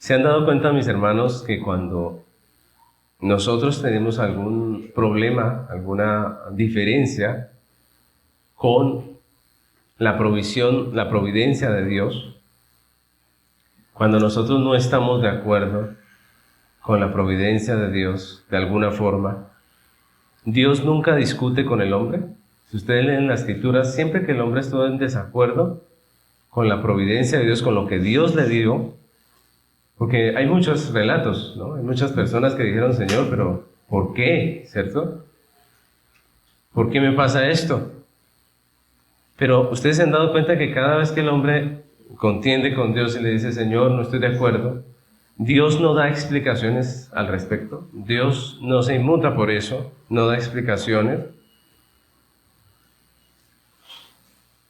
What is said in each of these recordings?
¿Se han dado cuenta, mis hermanos, que cuando nosotros tenemos algún problema, alguna diferencia con la provisión, la providencia de Dios, cuando nosotros no estamos de acuerdo con la providencia de Dios de alguna forma, Dios nunca discute con el hombre? Si ustedes leen las Escrituras, siempre que el hombre estuvo en desacuerdo con la providencia de Dios, con lo que Dios le dio, porque hay muchos relatos, ¿no? Hay muchas personas que dijeron, Señor, pero ¿por qué? ¿Cierto? ¿Por qué me pasa esto? Pero ustedes se han dado cuenta que cada vez que el hombre contiende con Dios y le dice, Señor, no estoy de acuerdo, Dios no da explicaciones al respecto. Dios no se inmuta por eso, no da explicaciones.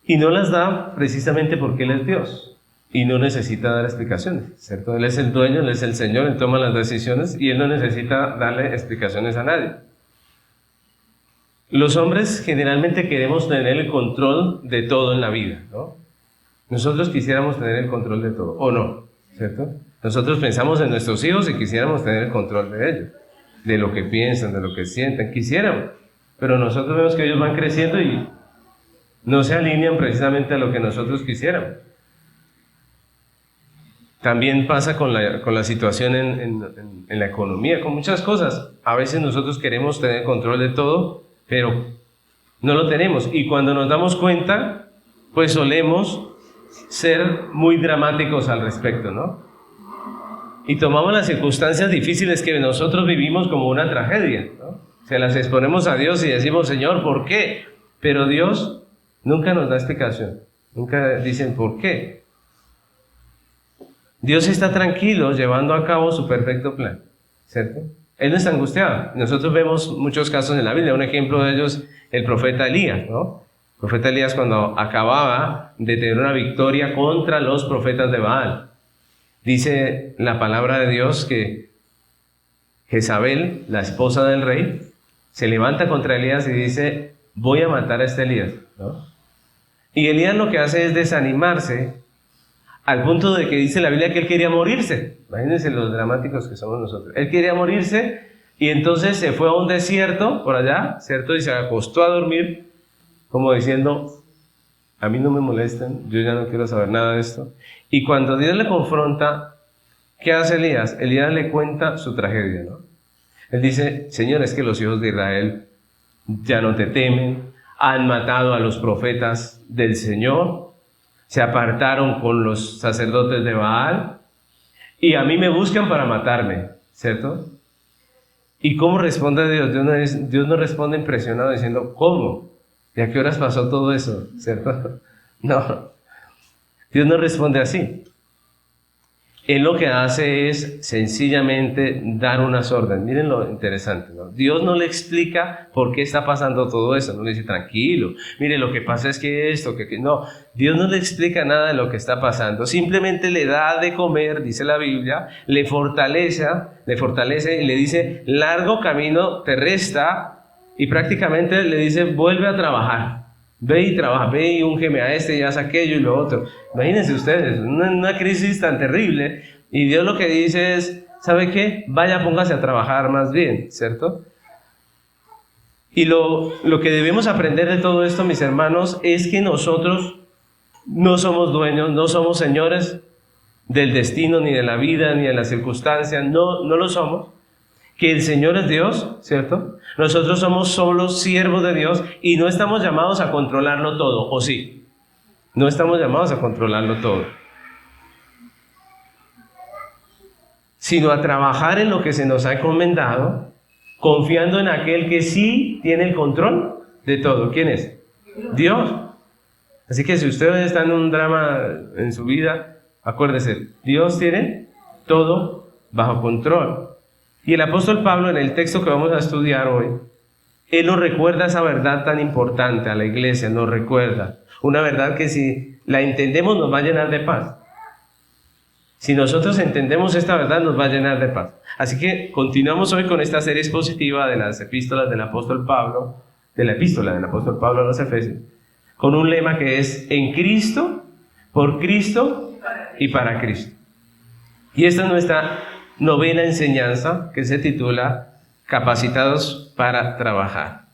Y no las da precisamente porque Él es Dios y no necesita dar explicaciones, ¿cierto? Él es el dueño, Él es el Señor, Él toma las decisiones y Él no necesita darle explicaciones a nadie. Los hombres generalmente queremos tener el control de todo en la vida, ¿no? Nosotros quisiéramos tener el control de todo, ¿o no? ¿Cierto? Nosotros pensamos en nuestros hijos y quisiéramos tener el control de ellos, de lo que piensan, de lo que sienten, quisiéramos. Pero nosotros vemos que ellos van creciendo y no se alinean precisamente a lo que nosotros quisiéramos. También pasa con la situación en la economía, con muchas cosas. A veces nosotros queremos tener control de todo, pero no lo tenemos. Y cuando nos damos cuenta, pues solemos ser muy dramáticos al respecto, ¿no? Y tomamos las circunstancias difíciles que nosotros vivimos como una tragedia, ¿no? Se las exponemos a Dios y decimos, Señor, ¿por qué? Pero Dios nunca nos da explicación. Nunca dicen, ¿por qué? Dios está tranquilo llevando a cabo su perfecto plan, ¿cierto? Él no está angustiado. Nosotros vemos muchos casos en la Biblia. Un ejemplo de ellos, el profeta Elías, ¿no? El profeta Elías, cuando acababa de tener una victoria contra los profetas de Baal, dice la palabra de Dios que Jezabel, la esposa del rey, se levanta contra Elías y dice, voy a matar a este Elías, ¿no? Y Elías lo que hace es desanimarse al punto de que dice la Biblia que él quería morirse. Imagínense los dramáticos que somos nosotros. Él quería morirse y entonces se fue a un desierto por allá, ¿cierto? Y se acostó a dormir como diciendo, a mí no me molesten, yo ya no quiero saber nada de esto. Y cuando Dios le confronta, ¿qué hace Elías? Elías le cuenta su tragedia, ¿no? Él dice, Señor, es que los hijos de Israel ya no te temen, han matado a los profetas del Señor, se apartaron con los sacerdotes de Baal y a mí me buscan para matarme, ¿cierto? ¿Y cómo responde Dios? Dios no responde impresionado diciendo, ¿cómo? ¿Y a qué horas pasó todo eso? ¿Cierto? No, Dios no responde así. Él lo que hace es sencillamente dar unas órdenes. Miren lo interesante, ¿no? Dios no le explica por qué está pasando todo eso. No le dice, tranquilo, mire, lo que pasa es que esto, que no. Dios no le explica nada de lo que está pasando. Simplemente le da de comer, dice la Biblia, le fortalece y le dice, largo camino te resta, y prácticamente le dice, vuelve a trabajar. Ve y trabaja, ve y úngeme a este y haz aquello y lo otro. Imagínense ustedes, una crisis tan terrible, y Dios lo que dice es, ¿sabe qué? Vaya, póngase a trabajar más bien, ¿cierto? Y lo que debemos aprender de todo esto, mis hermanos, es que nosotros no somos dueños, no somos señores del destino, ni de la vida, ni de las circunstancias, no lo somos. Que el Señor es Dios, ¿cierto? Nosotros somos solo siervos de Dios y no estamos llamados a controlarlo todo, ¿o sí? No estamos llamados a controlarlo todo, sino a trabajar en lo que se nos ha encomendado, confiando en aquel que sí tiene el control de todo. ¿Quién es? Dios. Así que si usted está en un drama en su vida, acuérdese, Dios tiene todo bajo control. Y el apóstol Pablo, en el texto que vamos a estudiar hoy, él nos recuerda esa verdad tan importante a la iglesia, nos recuerda. Una verdad que si la entendemos nos va a llenar de paz. Si nosotros entendemos esta verdad nos va a llenar de paz. Así que continuamos hoy con esta serie expositiva de las epístolas del apóstol Pablo, de la epístola del apóstol Pablo a los Efesios, con un lema que es en Cristo, por Cristo y para Cristo. Y esta es nuestra novena enseñanza, que se titula Capacitados para trabajar.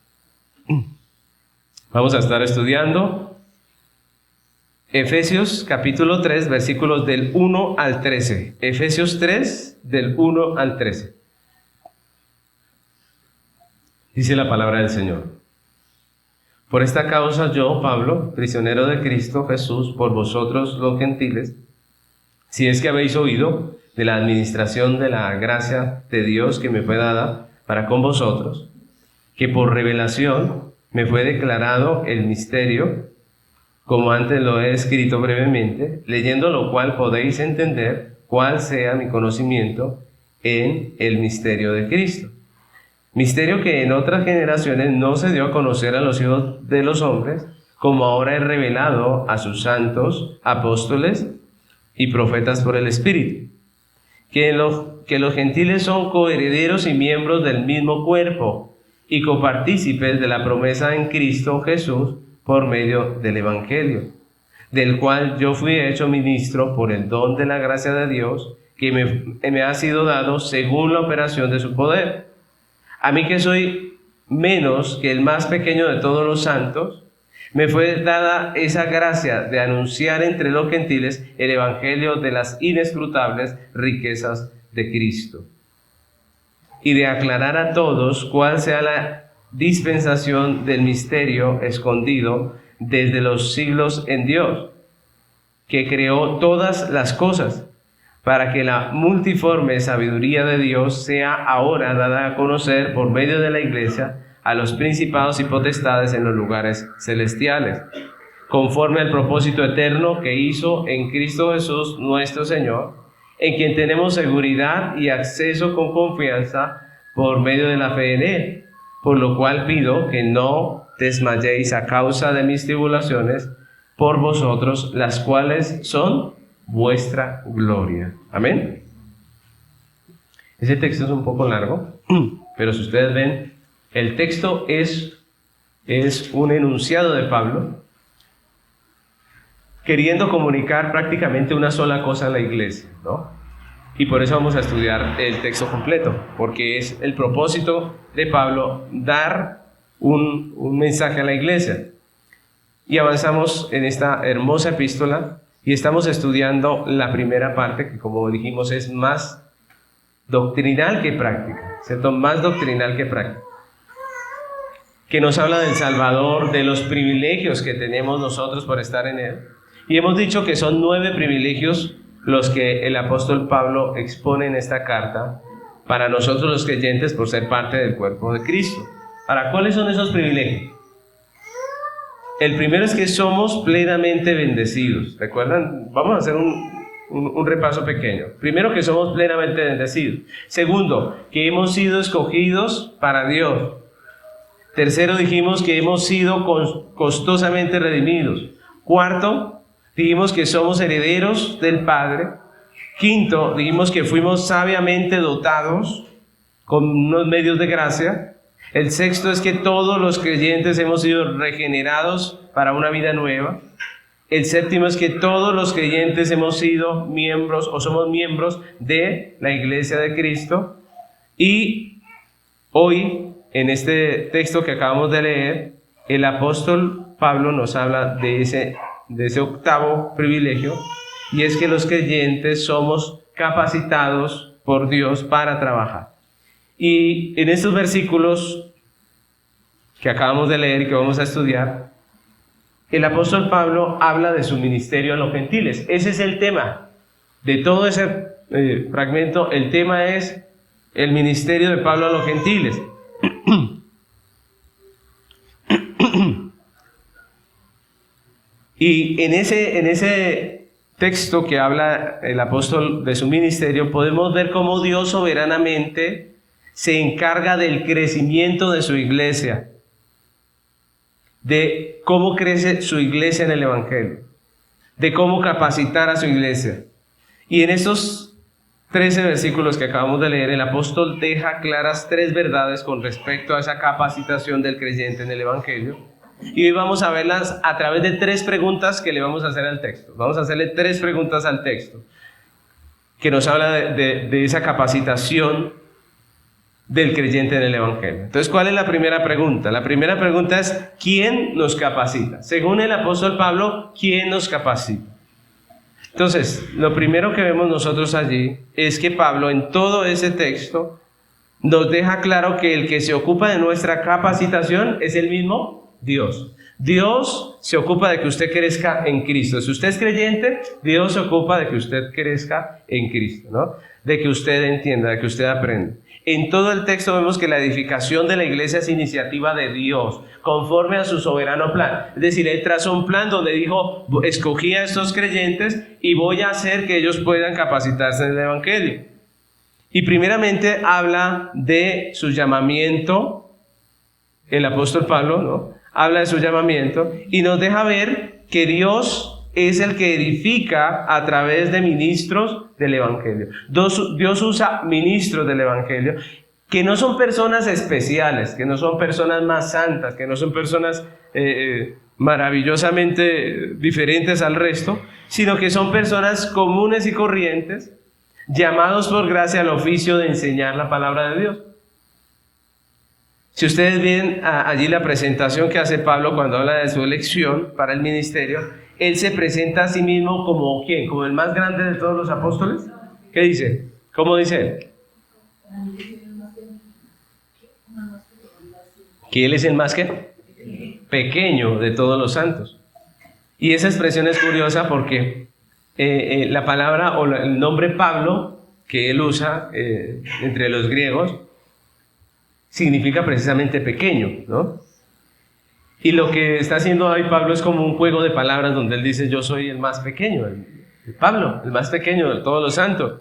Vamos a estar estudiando Efesios capítulo 3, versículos del 1 al 13. Efesios 3, del 1 al 13. Dice la palabra del Señor: Por esta causa yo, Pablo, prisionero de Cristo Jesús, por vosotros los gentiles, si es que habéis oído de la administración de la gracia de Dios que me fue dada para con vosotros, que por revelación me fue declarado el misterio, como antes lo he escrito brevemente, leyendo lo cual podéis entender cuál sea mi conocimiento en el misterio de Cristo. Misterio que en otras generaciones no se dio a conocer a los hijos de los hombres, como ahora he revelado a sus santos apóstoles y profetas por el Espíritu, que los gentiles son coherederos y miembros del mismo cuerpo y copartícipes de la promesa en Cristo Jesús por medio del Evangelio, del cual yo fui hecho ministro por el don de la gracia de Dios que me ha sido dado según la operación de su poder. A mí, que soy menos que el más pequeño de todos los santos, me fue dada esa gracia de anunciar entre los gentiles el evangelio de las inescrutables riquezas de Cristo, y de aclarar a todos cuál sea la dispensación del misterio escondido desde los siglos en Dios, que creó todas las cosas, para que la multiforme sabiduría de Dios sea ahora dada a conocer por medio de la Iglesia a los principados y potestades en los lugares celestiales, conforme al propósito eterno que hizo en Cristo Jesús nuestro Señor, en quien tenemos seguridad y acceso con confianza por medio de la fe en Él, por lo cual pido que no desmayéis a causa de mis tribulaciones por vosotros, las cuales son vuestra gloria. Amén. Ese texto es un poco largo, pero si ustedes ven, el texto es un enunciado de Pablo queriendo comunicar prácticamente una sola cosa a la iglesia, ¿no? Y por eso vamos a estudiar el texto completo, porque es el propósito de Pablo dar un mensaje a la iglesia. Y avanzamos en esta hermosa epístola y estamos estudiando la primera parte, que como dijimos es más doctrinal que práctica, ¿cierto? Más doctrinal que práctica, que nos habla del Salvador, de los privilegios que tenemos nosotros por estar en Él. Y hemos dicho que son 9 privilegios los que el apóstol Pablo expone en esta carta para nosotros los creyentes por ser parte del cuerpo de Cristo. ¿Para cuáles son esos privilegios? El primero es que somos plenamente bendecidos. ¿Recuerdan? Vamos a hacer un repaso pequeño. Primero, que somos plenamente bendecidos. Segundo, que hemos sido escogidos para Dios. Tercero, dijimos que hemos sido costosamente redimidos. Cuarto, dijimos que somos herederos del Padre. Quinto, dijimos que fuimos sabiamente dotados con unos medios de gracia. El sexto es que todos los creyentes hemos sido regenerados para una vida nueva. El séptimo es que todos los creyentes hemos sido miembros o somos miembros de la Iglesia de Cristo. Y hoy, en este texto que acabamos de leer, el apóstol Pablo nos habla de ese octavo privilegio, y es que los creyentes somos capacitados por Dios para trabajar. Y en estos versículos que acabamos de leer y que vamos a estudiar, el apóstol Pablo habla de su ministerio a los gentiles. Ese es el tema de todo ese fragmento. El tema es el ministerio de Pablo a los gentiles. Y en ese texto que habla el apóstol de su ministerio, podemos ver cómo Dios soberanamente se encarga del crecimiento de su iglesia, de cómo crece su iglesia en el Evangelio, de cómo capacitar a su iglesia. Y en estos 13 versículos que acabamos de leer, el apóstol deja claras 3 verdades con respecto a esa capacitación del creyente en el Evangelio. Y hoy vamos a verlas a través de 3 preguntas que le vamos a hacer al texto. Vamos a hacerle 3 preguntas al texto. que nos habla de esa capacitación del creyente en el Evangelio. Entonces, ¿cuál es la primera pregunta? La primera pregunta es, ¿quién nos capacita? Según el apóstol Pablo, ¿quién nos capacita? Entonces, lo primero que vemos nosotros allí es que Pablo en todo ese texto nos deja claro que el que se ocupa de nuestra capacitación es el mismo Dios. Dios se ocupa de que usted crezca en Cristo. Si usted es creyente, Dios se ocupa de que usted crezca en Cristo, ¿no? De que usted entienda, de que usted aprenda. En todo el texto vemos que la edificación de la iglesia es iniciativa de Dios, conforme a su soberano plan. Es decir, Él trazó un plan donde dijo, escogí a estos creyentes y voy a hacer que ellos puedan capacitarse en el Evangelio. Y primeramente habla de su llamamiento, el apóstol Pablo, ¿no? Habla de su llamamiento y nos deja ver que Dios es el que edifica a través de ministros del Evangelio. Dios usa ministros del Evangelio que no son personas especiales, que no son personas más santas, que no son personas maravillosamente diferentes al resto, sino que son personas comunes y corrientes, llamados por gracia al oficio de enseñar la palabra de Dios. Si ustedes ven allí la presentación que hace Pablo cuando habla de su elección para el ministerio, él se presenta a sí mismo como ¿quién? Como el más grande de todos los apóstoles. ¿Qué dice? ¿Cómo dice él? Que él es el más ¿qué? Pequeño de todos los santos. Y esa expresión es curiosa porque la palabra o el nombre Pablo que él usa entre los griegos significa precisamente pequeño, ¿no? Y lo que está haciendo hoy Pablo es como un juego de palabras donde él dice, yo soy el más pequeño, Pablo, el más pequeño de todos los santos.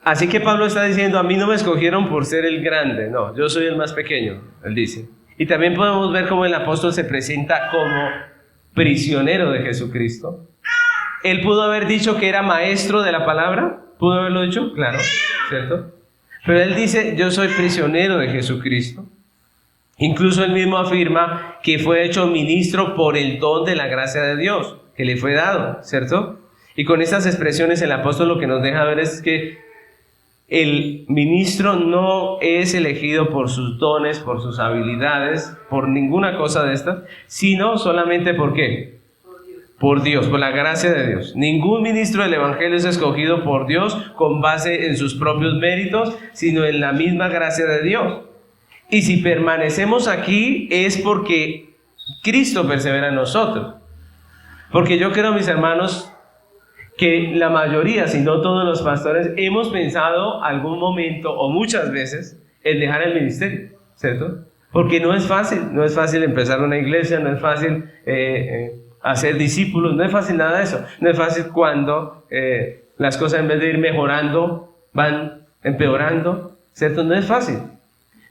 Así que Pablo está diciendo, a mí no me escogieron por ser el grande, no, yo soy el más pequeño, él dice. Y también podemos ver cómo el apóstol se presenta como prisionero de Jesucristo. Él pudo haber dicho que era maestro de la palabra, pudo haberlo dicho, claro, ¿cierto? Pero él dice, yo soy prisionero de Jesucristo. Incluso él mismo afirma que fue hecho ministro por el don de la gracia de Dios, que le fue dado, ¿cierto? Y con estas expresiones el apóstol lo que nos deja ver es que el ministro no es elegido por sus dones, por sus habilidades, por ninguna cosa de estas, sino solamente ¿por qué? Por Dios, por la gracia de Dios. Ningún ministro del Evangelio es escogido por Dios con base en sus propios méritos, sino en la misma gracia de Dios. Y si permanecemos aquí es porque Cristo persevera en nosotros. Porque yo creo, mis hermanos, que la mayoría, si no todos los pastores, hemos pensado algún momento o muchas veces en dejar el ministerio, ¿cierto? Porque no es fácil empezar una iglesia, no es fácil hacer discípulos, no es fácil nada de eso. No es fácil cuando las cosas en vez de ir mejorando van empeorando, ¿cierto? No es fácil.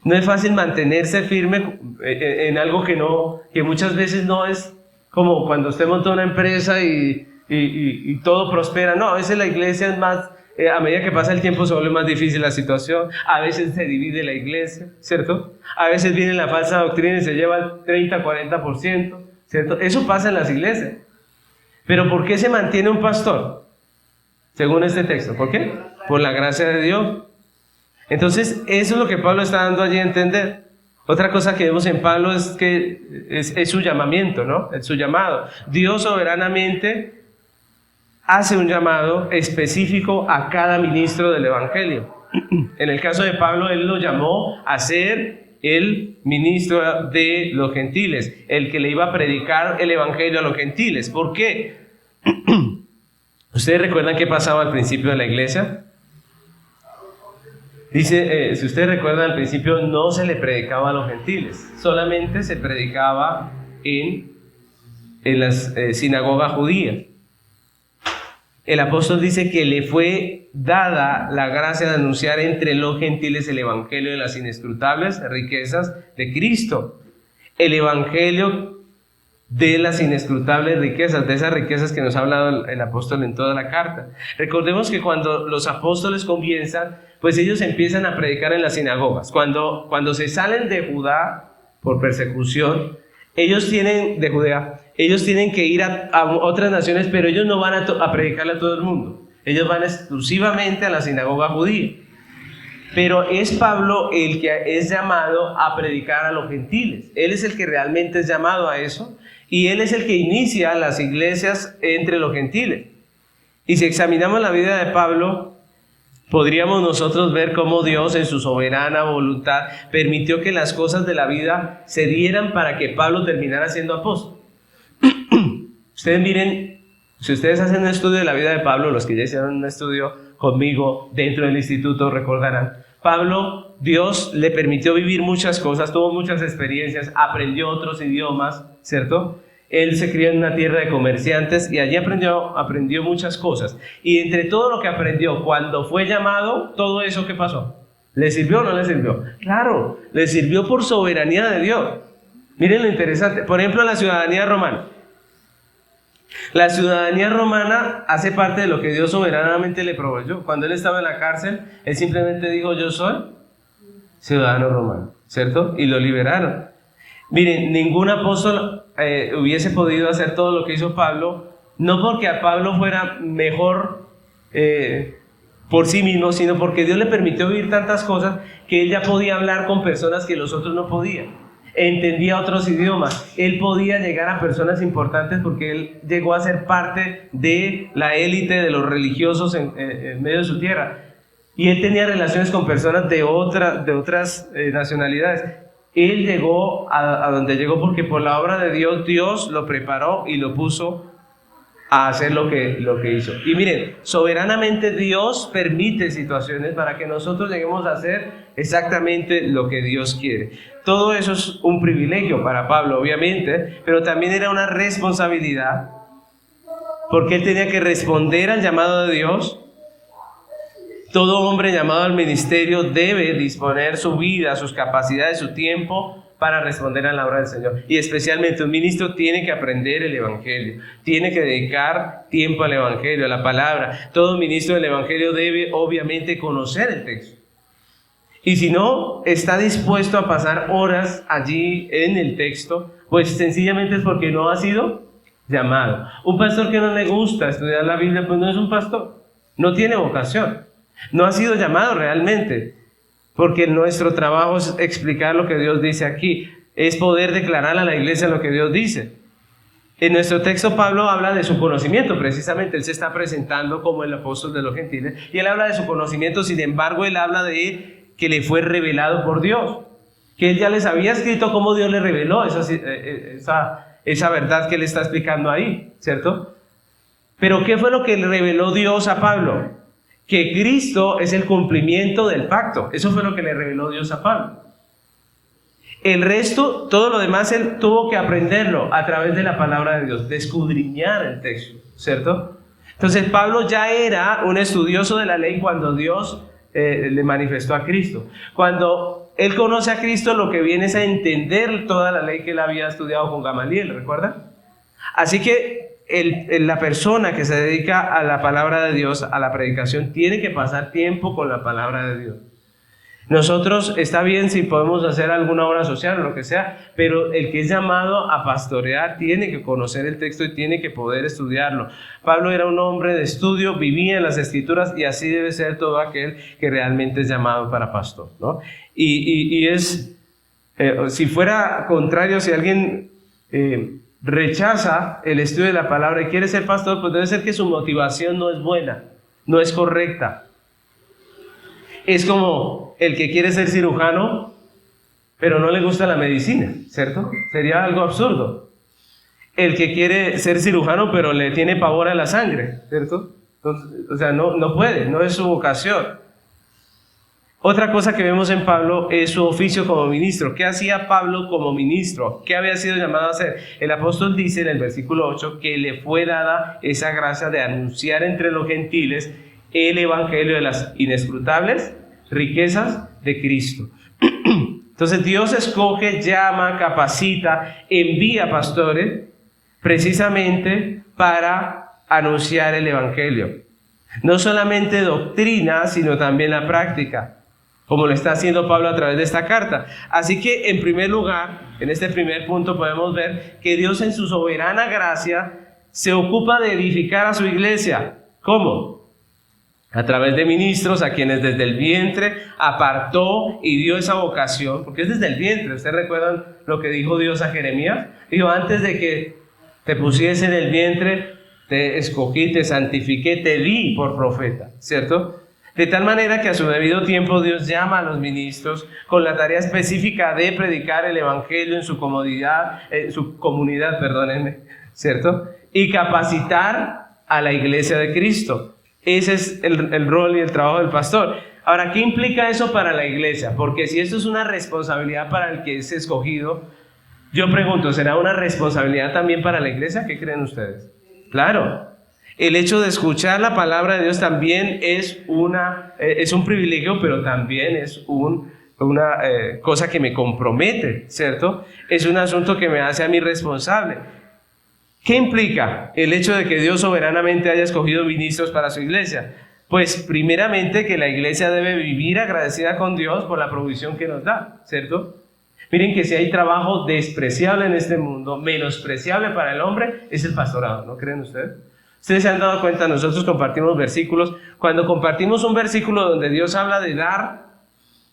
No es fácil mantenerse firme en algo que muchas veces no es como cuando usted monta una empresa y todo prospera. No, a veces la iglesia es más, a medida que pasa el tiempo se vuelve más difícil la situación. A veces se divide la iglesia, ¿cierto? A veces viene la falsa doctrina y se lleva el 30-40%, ¿cierto? Eso pasa en las iglesias. Pero ¿por qué se mantiene un pastor? Según este texto, ¿por qué? Por la gracia de Dios. Entonces, eso es lo que Pablo está dando allí a entender. Otra cosa que vemos en Pablo es que es su llamamiento, ¿no? Es su llamado. Dios soberanamente hace un llamado específico a cada ministro del Evangelio. En el caso de Pablo, él lo llamó a ser el ministro de los gentiles, el que le iba a predicar el Evangelio a los gentiles. ¿Por qué? ¿Ustedes recuerdan qué pasaba al principio de la iglesia? Dice, si ustedes recuerdan, al principio no se le predicaba a los gentiles, solamente se predicaba en las sinagogas judías. El apóstol dice que le fue dada la gracia de anunciar entre los gentiles el evangelio de las inescrutables riquezas de Cristo. El evangelio de las inescrutables riquezas, de esas riquezas que nos ha hablado el apóstol en toda la carta. Recordemos que cuando los apóstoles comienzan, pues ellos empiezan a predicar en las sinagogas. Cuando se salen de Judá por persecución, ellos tienen que ir a otras naciones, pero ellos no van a predicarle a todo el mundo. Ellos van exclusivamente a la sinagoga judía. Pero es Pablo el que es llamado a predicar a los gentiles. Él es el que realmente es llamado a eso. Y él es el que inicia las iglesias entre los gentiles. Y si examinamos la vida de Pablo, podríamos nosotros ver cómo Dios en su soberana voluntad permitió que las cosas de la vida se dieran para que Pablo terminara siendo apóstol. Ustedes miren, si ustedes hacen un estudio de la vida de Pablo, los que ya hicieron un estudio conmigo dentro del instituto recordarán, Pablo, Dios le permitió vivir muchas cosas, tuvo muchas experiencias, aprendió otros idiomas, ¿cierto? Él se crió en una tierra de comerciantes y allí aprendió muchas cosas. Y entre todo lo que aprendió, cuando fue llamado, todo eso, ¿qué pasó? ¿Le sirvió o no le sirvió? Claro, le sirvió por soberanía de Dios. Miren lo interesante. Por ejemplo, la ciudadanía romana. La ciudadanía romana hace parte de lo que Dios soberanamente le proveyó. Cuando él estaba en la cárcel, él simplemente dijo, yo soy ciudadano romano, ¿cierto? Y lo liberaron. Miren, ningún apóstol hubiese podido hacer todo lo que hizo Pablo, no porque a Pablo fuera mejor por sí mismo, sino porque Dios le permitió vivir tantas cosas que él ya podía hablar con personas que los otros no podían. Entendía otros idiomas, él podía llegar a personas importantes porque él llegó a ser parte de la élite de los religiosos en medio de su tierra. Y él tenía relaciones con personas de otras nacionalidades. Él llegó a donde llegó porque por la obra de Dios, Dios lo preparó y lo puso a hacer lo que hizo. Y miren, soberanamente Dios permite situaciones para que nosotros lleguemos a hacer exactamente lo que Dios quiere. Todo eso es un privilegio para Pablo, obviamente, pero también era una responsabilidad, porque él tenía que responder al llamado de Dios. Todo hombre llamado al ministerio debe disponer su vida, sus capacidades, su tiempo para responder a la obra del Señor. Y especialmente un ministro tiene que aprender el Evangelio, tiene que dedicar tiempo al Evangelio, a la palabra. Todo ministro del Evangelio debe obviamente conocer el texto. Y si no está dispuesto a pasar horas allí en el texto, pues sencillamente es porque no ha sido llamado. Un pastor que no le gusta estudiar la Biblia, pues no es un pastor, no tiene vocación, no ha sido llamado realmente. Porque nuestro trabajo es explicar lo que Dios dice aquí, es poder declarar a la iglesia lo que Dios dice. En nuestro texto Pablo habla de su conocimiento, precisamente él se está presentando como el apóstol de los gentiles y él habla de su conocimiento. Sin embargo, él habla de que le fue revelado por Dios, que él ya les había escrito cómo Dios le reveló esa verdad que él está explicando ahí, ¿cierto? Pero ¿qué fue lo que le reveló Dios a Pablo? Que Cristo es el cumplimiento del pacto. Eso fue lo que le reveló Dios a Pablo. El resto, todo lo demás, él tuvo que aprenderlo a través de la palabra de Dios, de escudriñar el texto, ¿cierto? Entonces Pablo ya era un estudioso de la ley cuando Dios le manifestó a Cristo. Cuando él conoce a Cristo, lo que viene es a entender toda la ley que él había estudiado con Gamaliel, ¿recuerdan? Así que la persona que se dedica a la palabra de Dios, a la predicación, tiene que pasar tiempo con la palabra de Dios. Nosotros, está bien si podemos hacer alguna obra social o lo que sea, pero el que es llamado a pastorear tiene que conocer el texto y tiene que poder estudiarlo. Pablo era un hombre de estudio, vivía en las Escrituras y así debe ser todo aquel que realmente es llamado para pastor, ¿no? Y si fuera contrario, si alguien rechaza el estudio de la palabra y quiere ser pastor, pues debe ser que su motivación no es buena, no es correcta. Es como el que quiere ser cirujano, pero no le gusta la medicina, ¿cierto? Sería algo absurdo. El que quiere ser cirujano, pero le tiene pavor a la sangre, ¿cierto? Entonces, o sea, no puede, no es su vocación. Otra cosa que vemos en Pablo es su oficio como ministro. ¿Qué hacía Pablo como ministro? ¿Qué había sido llamado a hacer? El apóstol dice en el versículo 8 que le fue dada esa gracia de anunciar entre los gentiles el evangelio de las inescrutables riquezas de Cristo. Entonces Dios escoge, llama, capacita, envía pastores precisamente para anunciar el evangelio. No solamente doctrina, sino también la práctica, como lo está haciendo Pablo a través de esta carta. Así que, en primer lugar, en este primer punto podemos ver que Dios en su soberana gracia se ocupa de edificar a su iglesia. ¿Cómo? a través de ministros a quienes desde el vientre apartó y dio esa vocación, porque es desde el vientre. ¿Ustedes recuerdan lo que dijo Dios a Jeremías? Dijo, antes de que te pusiese en el vientre, te escogí, te santifiqué, te di por profeta, ¿cierto? De tal manera que a su debido tiempo Dios llama a los ministros con la tarea específica de predicar el evangelio en su comunidad, perdónenme, ¿cierto? Y capacitar a la iglesia de Cristo. Ese es el rol y el trabajo del pastor. Ahora, ¿qué implica eso para la iglesia? Porque si esto es una responsabilidad para el que es escogido, yo pregunto, ¿será una responsabilidad también para la iglesia? ¿Qué creen ustedes? Claro. El hecho de escuchar la palabra de Dios también es un privilegio, pero también es una cosa que me compromete, ¿cierto? Es un asunto que me hace a mí responsable. ¿Qué implica el hecho de que Dios soberanamente haya escogido ministros para su iglesia? Pues primeramente que la iglesia debe vivir agradecida con Dios por la provisión que nos da, ¿cierto? Miren que si hay trabajo despreciable en este mundo, menospreciable para el hombre, es el pastorado, ¿no creen ustedes? Ustedes se han dado cuenta, nosotros compartimos versículos. Cuando compartimos un versículo donde Dios habla de dar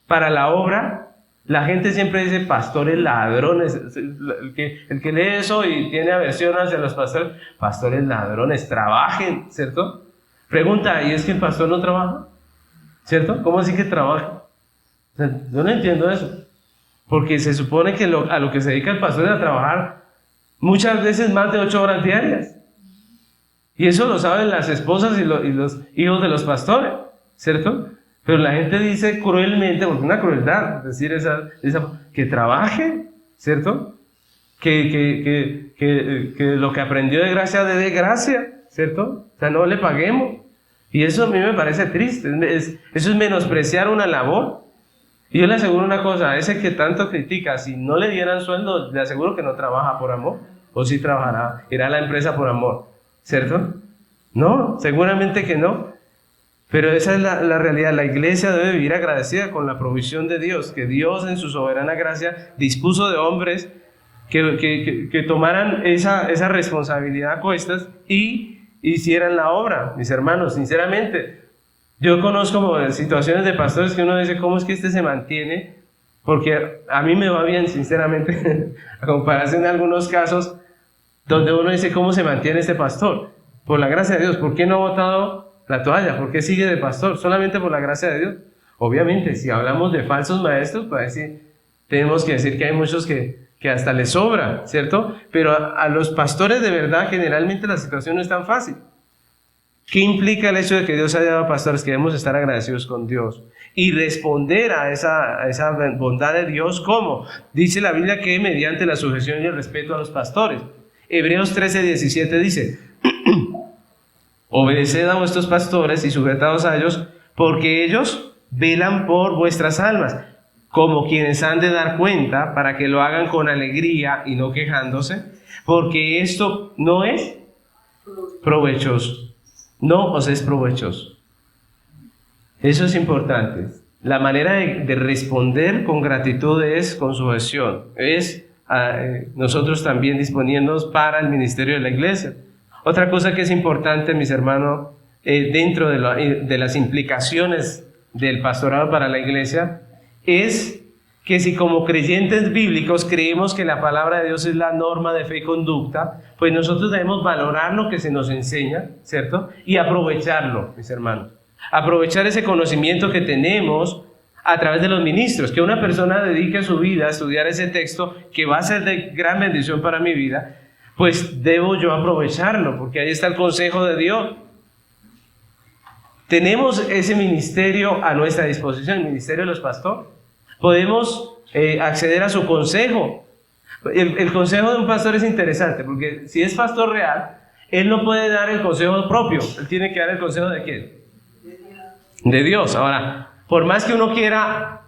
para la obra, la gente siempre dice pastores ladrones. El que lee eso y tiene aversión hacia los pastores ladrones, trabajen, ¿cierto? Pregunta, ¿y es que el pastor no trabaja? ¿Cierto? ¿Cómo así que trabaja? O sea, yo no entiendo eso. Porque se supone que a lo que se dedica el pastor es a trabajar muchas veces más de 8 horas diarias. Y eso lo saben las esposas y los hijos de los pastores, ¿cierto? Pero la gente dice cruelmente, porque es una crueldad decir que trabaje, ¿cierto? Que lo que aprendió de gracia dé gracia, ¿cierto? O sea, no le paguemos. Y eso a mí me parece triste. Eso es menospreciar una labor. Y yo le aseguro una cosa, a ese que tanto critica, si no le dieran sueldo, le aseguro que no trabaja por amor. O sí trabajará, irá a la empresa por amor, ¿cierto? No, seguramente que no. Pero esa es la realidad. La iglesia debe vivir agradecida con la provisión de Dios, que Dios en su soberana gracia dispuso de hombres que tomaran esa responsabilidad a cuestas y hicieran la obra. Mis hermanos, sinceramente, yo conozco situaciones de pastores que uno dice, ¿cómo es que este se mantiene? Porque a mí me va bien, sinceramente, a comparación de algunos casos donde uno dice, ¿cómo se mantiene este pastor? Por la gracia de Dios. ¿Por qué no ha botado la toalla? ¿Por qué sigue de pastor? Solamente por la gracia de Dios. Obviamente, si hablamos de falsos maestros, pues sí, tenemos que decir que hay muchos que hasta les sobra, ¿cierto? Pero a los pastores de verdad, generalmente la situación no es tan fácil. ¿Qué implica el hecho de que Dios haya dado pastores? Que debemos estar agradecidos con Dios y responder a esa bondad de Dios. ¿Cómo? Dice la Biblia que mediante la sujeción y el respeto a los pastores. Hebreos 13:17 dice: obedeced a vuestros pastores y sujetaos a ellos, porque ellos velan por vuestras almas, como quienes han de dar cuenta, para que lo hagan con alegría y no quejándose, porque esto no es provechoso. No os es provechoso. Eso es importante. La manera de responder con gratitud es con sujeción. Es nosotros también disponiéndonos para el ministerio de la iglesia. Otra cosa que es importante, mis hermanos, dentro de las implicaciones del pastorado para la iglesia, es que si como creyentes bíblicos creemos que la palabra de Dios es la norma de fe y conducta, pues nosotros debemos valorar lo que se nos enseña, ¿cierto? Y aprovecharlo, mis hermanos. Aprovechar ese conocimiento que tenemos a través de los ministros. Que una persona dedique su vida a estudiar ese texto, que va a ser de gran bendición para mi vida, pues debo yo aprovecharlo, porque ahí está el consejo de Dios. Tenemos ese ministerio a nuestra disposición, el ministerio de los pastores. Podemos acceder a su consejo. El consejo de un pastor es interesante, porque si es pastor real, él no puede dar el consejo propio, él tiene que dar el consejo ¿de quién? De Dios. Ahora, por más que uno quiera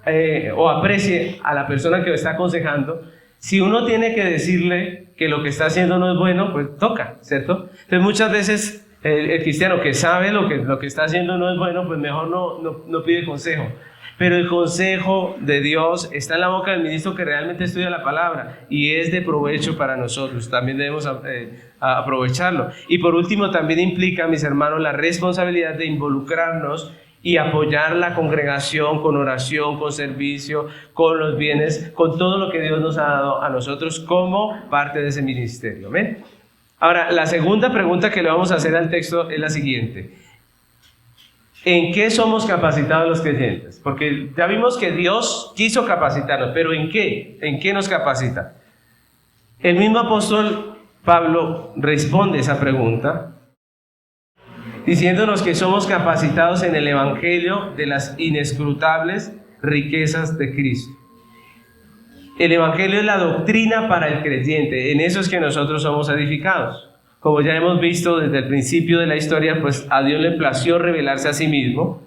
o aprecie a la persona que lo está aconsejando, si uno tiene que decirle que lo que está haciendo no es bueno, pues toca, ¿cierto? Entonces muchas veces el cristiano que sabe lo que está haciendo no es bueno, pues mejor no pide consejo. Pero el consejo de Dios está en la boca del ministro que realmente estudia la palabra y es de provecho para nosotros. También debemos aprovecharlo. Y por último, también implica, mis hermanos, la responsabilidad de involucrarnos y apoyar la congregación con oración, con servicio, con los bienes, con todo lo que Dios nos ha dado a nosotros como parte de ese ministerio. ¿Amén? Ahora, la segunda pregunta que le vamos a hacer al texto es la siguiente. ¿En qué somos capacitados los creyentes? Porque ya vimos que Dios quiso capacitarnos, pero ¿en qué? ¿En qué nos capacita? El mismo apóstol Pablo responde esa pregunta diciéndonos que somos capacitados en el evangelio de las inescrutables riquezas de Cristo. El evangelio es la doctrina para el creyente, en eso es que nosotros somos edificados. Como ya hemos visto desde el principio de la historia, pues a Dios le plació revelarse a sí mismo,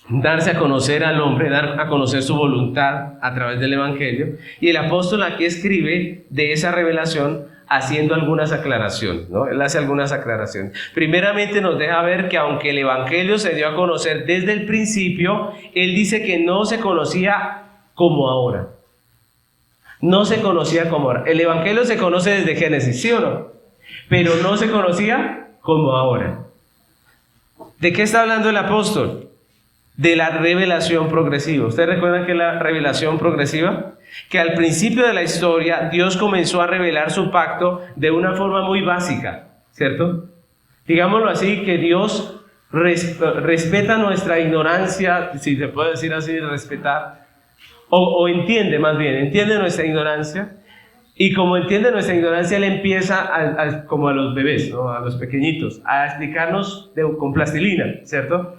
darse a conocer al hombre, dar a conocer su voluntad a través del evangelio. Y el apóstol aquí escribe de esa revelación haciendo algunas aclaraciones, ¿no? Él hace algunas aclaraciones. Primeramente nos deja ver que aunque el evangelio se dio a conocer desde el principio, él dice que no se conocía como ahora. No se conocía como ahora. El evangelio se conoce desde Génesis, ¿sí o no? Pero no se conocía como ahora. ¿De qué está hablando el apóstol? De la revelación progresiva. ¿Ustedes recuerdan que es la revelación progresiva? Que al principio de la historia Dios comenzó a revelar su pacto de una forma muy básica, ¿cierto? Digámoslo así, que Dios respeta nuestra ignorancia, si se puede decir así, respetar, o entiende más bien, entiende nuestra ignorancia, y como entiende nuestra ignorancia, Él empieza como a los bebés, ¿no? A los pequeñitos, a explicarnos con plastilina, ¿cierto?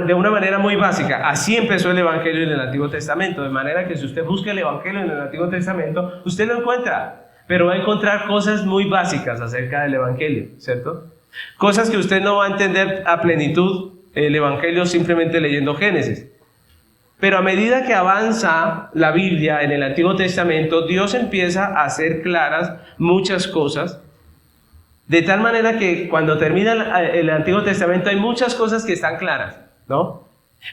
De una manera muy básica. Así empezó el Evangelio en el Antiguo Testamento, de manera que si usted busca el Evangelio en el Antiguo Testamento, usted lo encuentra, pero va a encontrar cosas muy básicas acerca del Evangelio, ¿cierto? Cosas que usted no va a entender a plenitud el Evangelio simplemente leyendo Génesis. Pero a medida que avanza la Biblia en el Antiguo Testamento, Dios empieza a hacer claras muchas cosas, de tal manera que cuando termina el Antiguo Testamento hay muchas cosas que están claras, ¿no?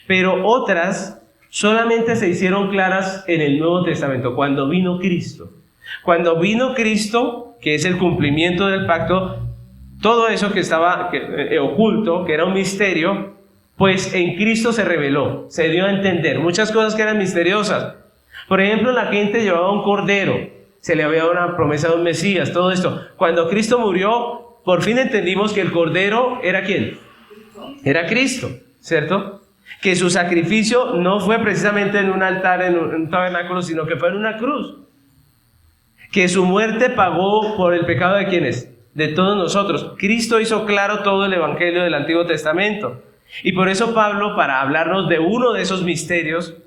Pero otras solamente se hicieron claras en el Nuevo Testamento, cuando vino Cristo. Cuando vino Cristo, que es el cumplimiento del pacto, todo eso que estaba oculto, que era un misterio, pues en Cristo se reveló, se dio a entender muchas cosas que eran misteriosas. Por ejemplo, la gente llevaba un cordero, se le había dado una promesa de un Mesías, todo esto. Cuando Cristo murió, por fin entendimos que el cordero era ¿quién? Era Cristo, ¿cierto? Que su sacrificio no fue precisamente en un altar, en un tabernáculo, sino que fue en una cruz. Que su muerte pagó por el pecado de ¿quiénes? De todos nosotros. Cristo hizo claro todo el evangelio del Antiguo Testamento. Y por eso Pablo, para hablarnos de uno de esos misterios,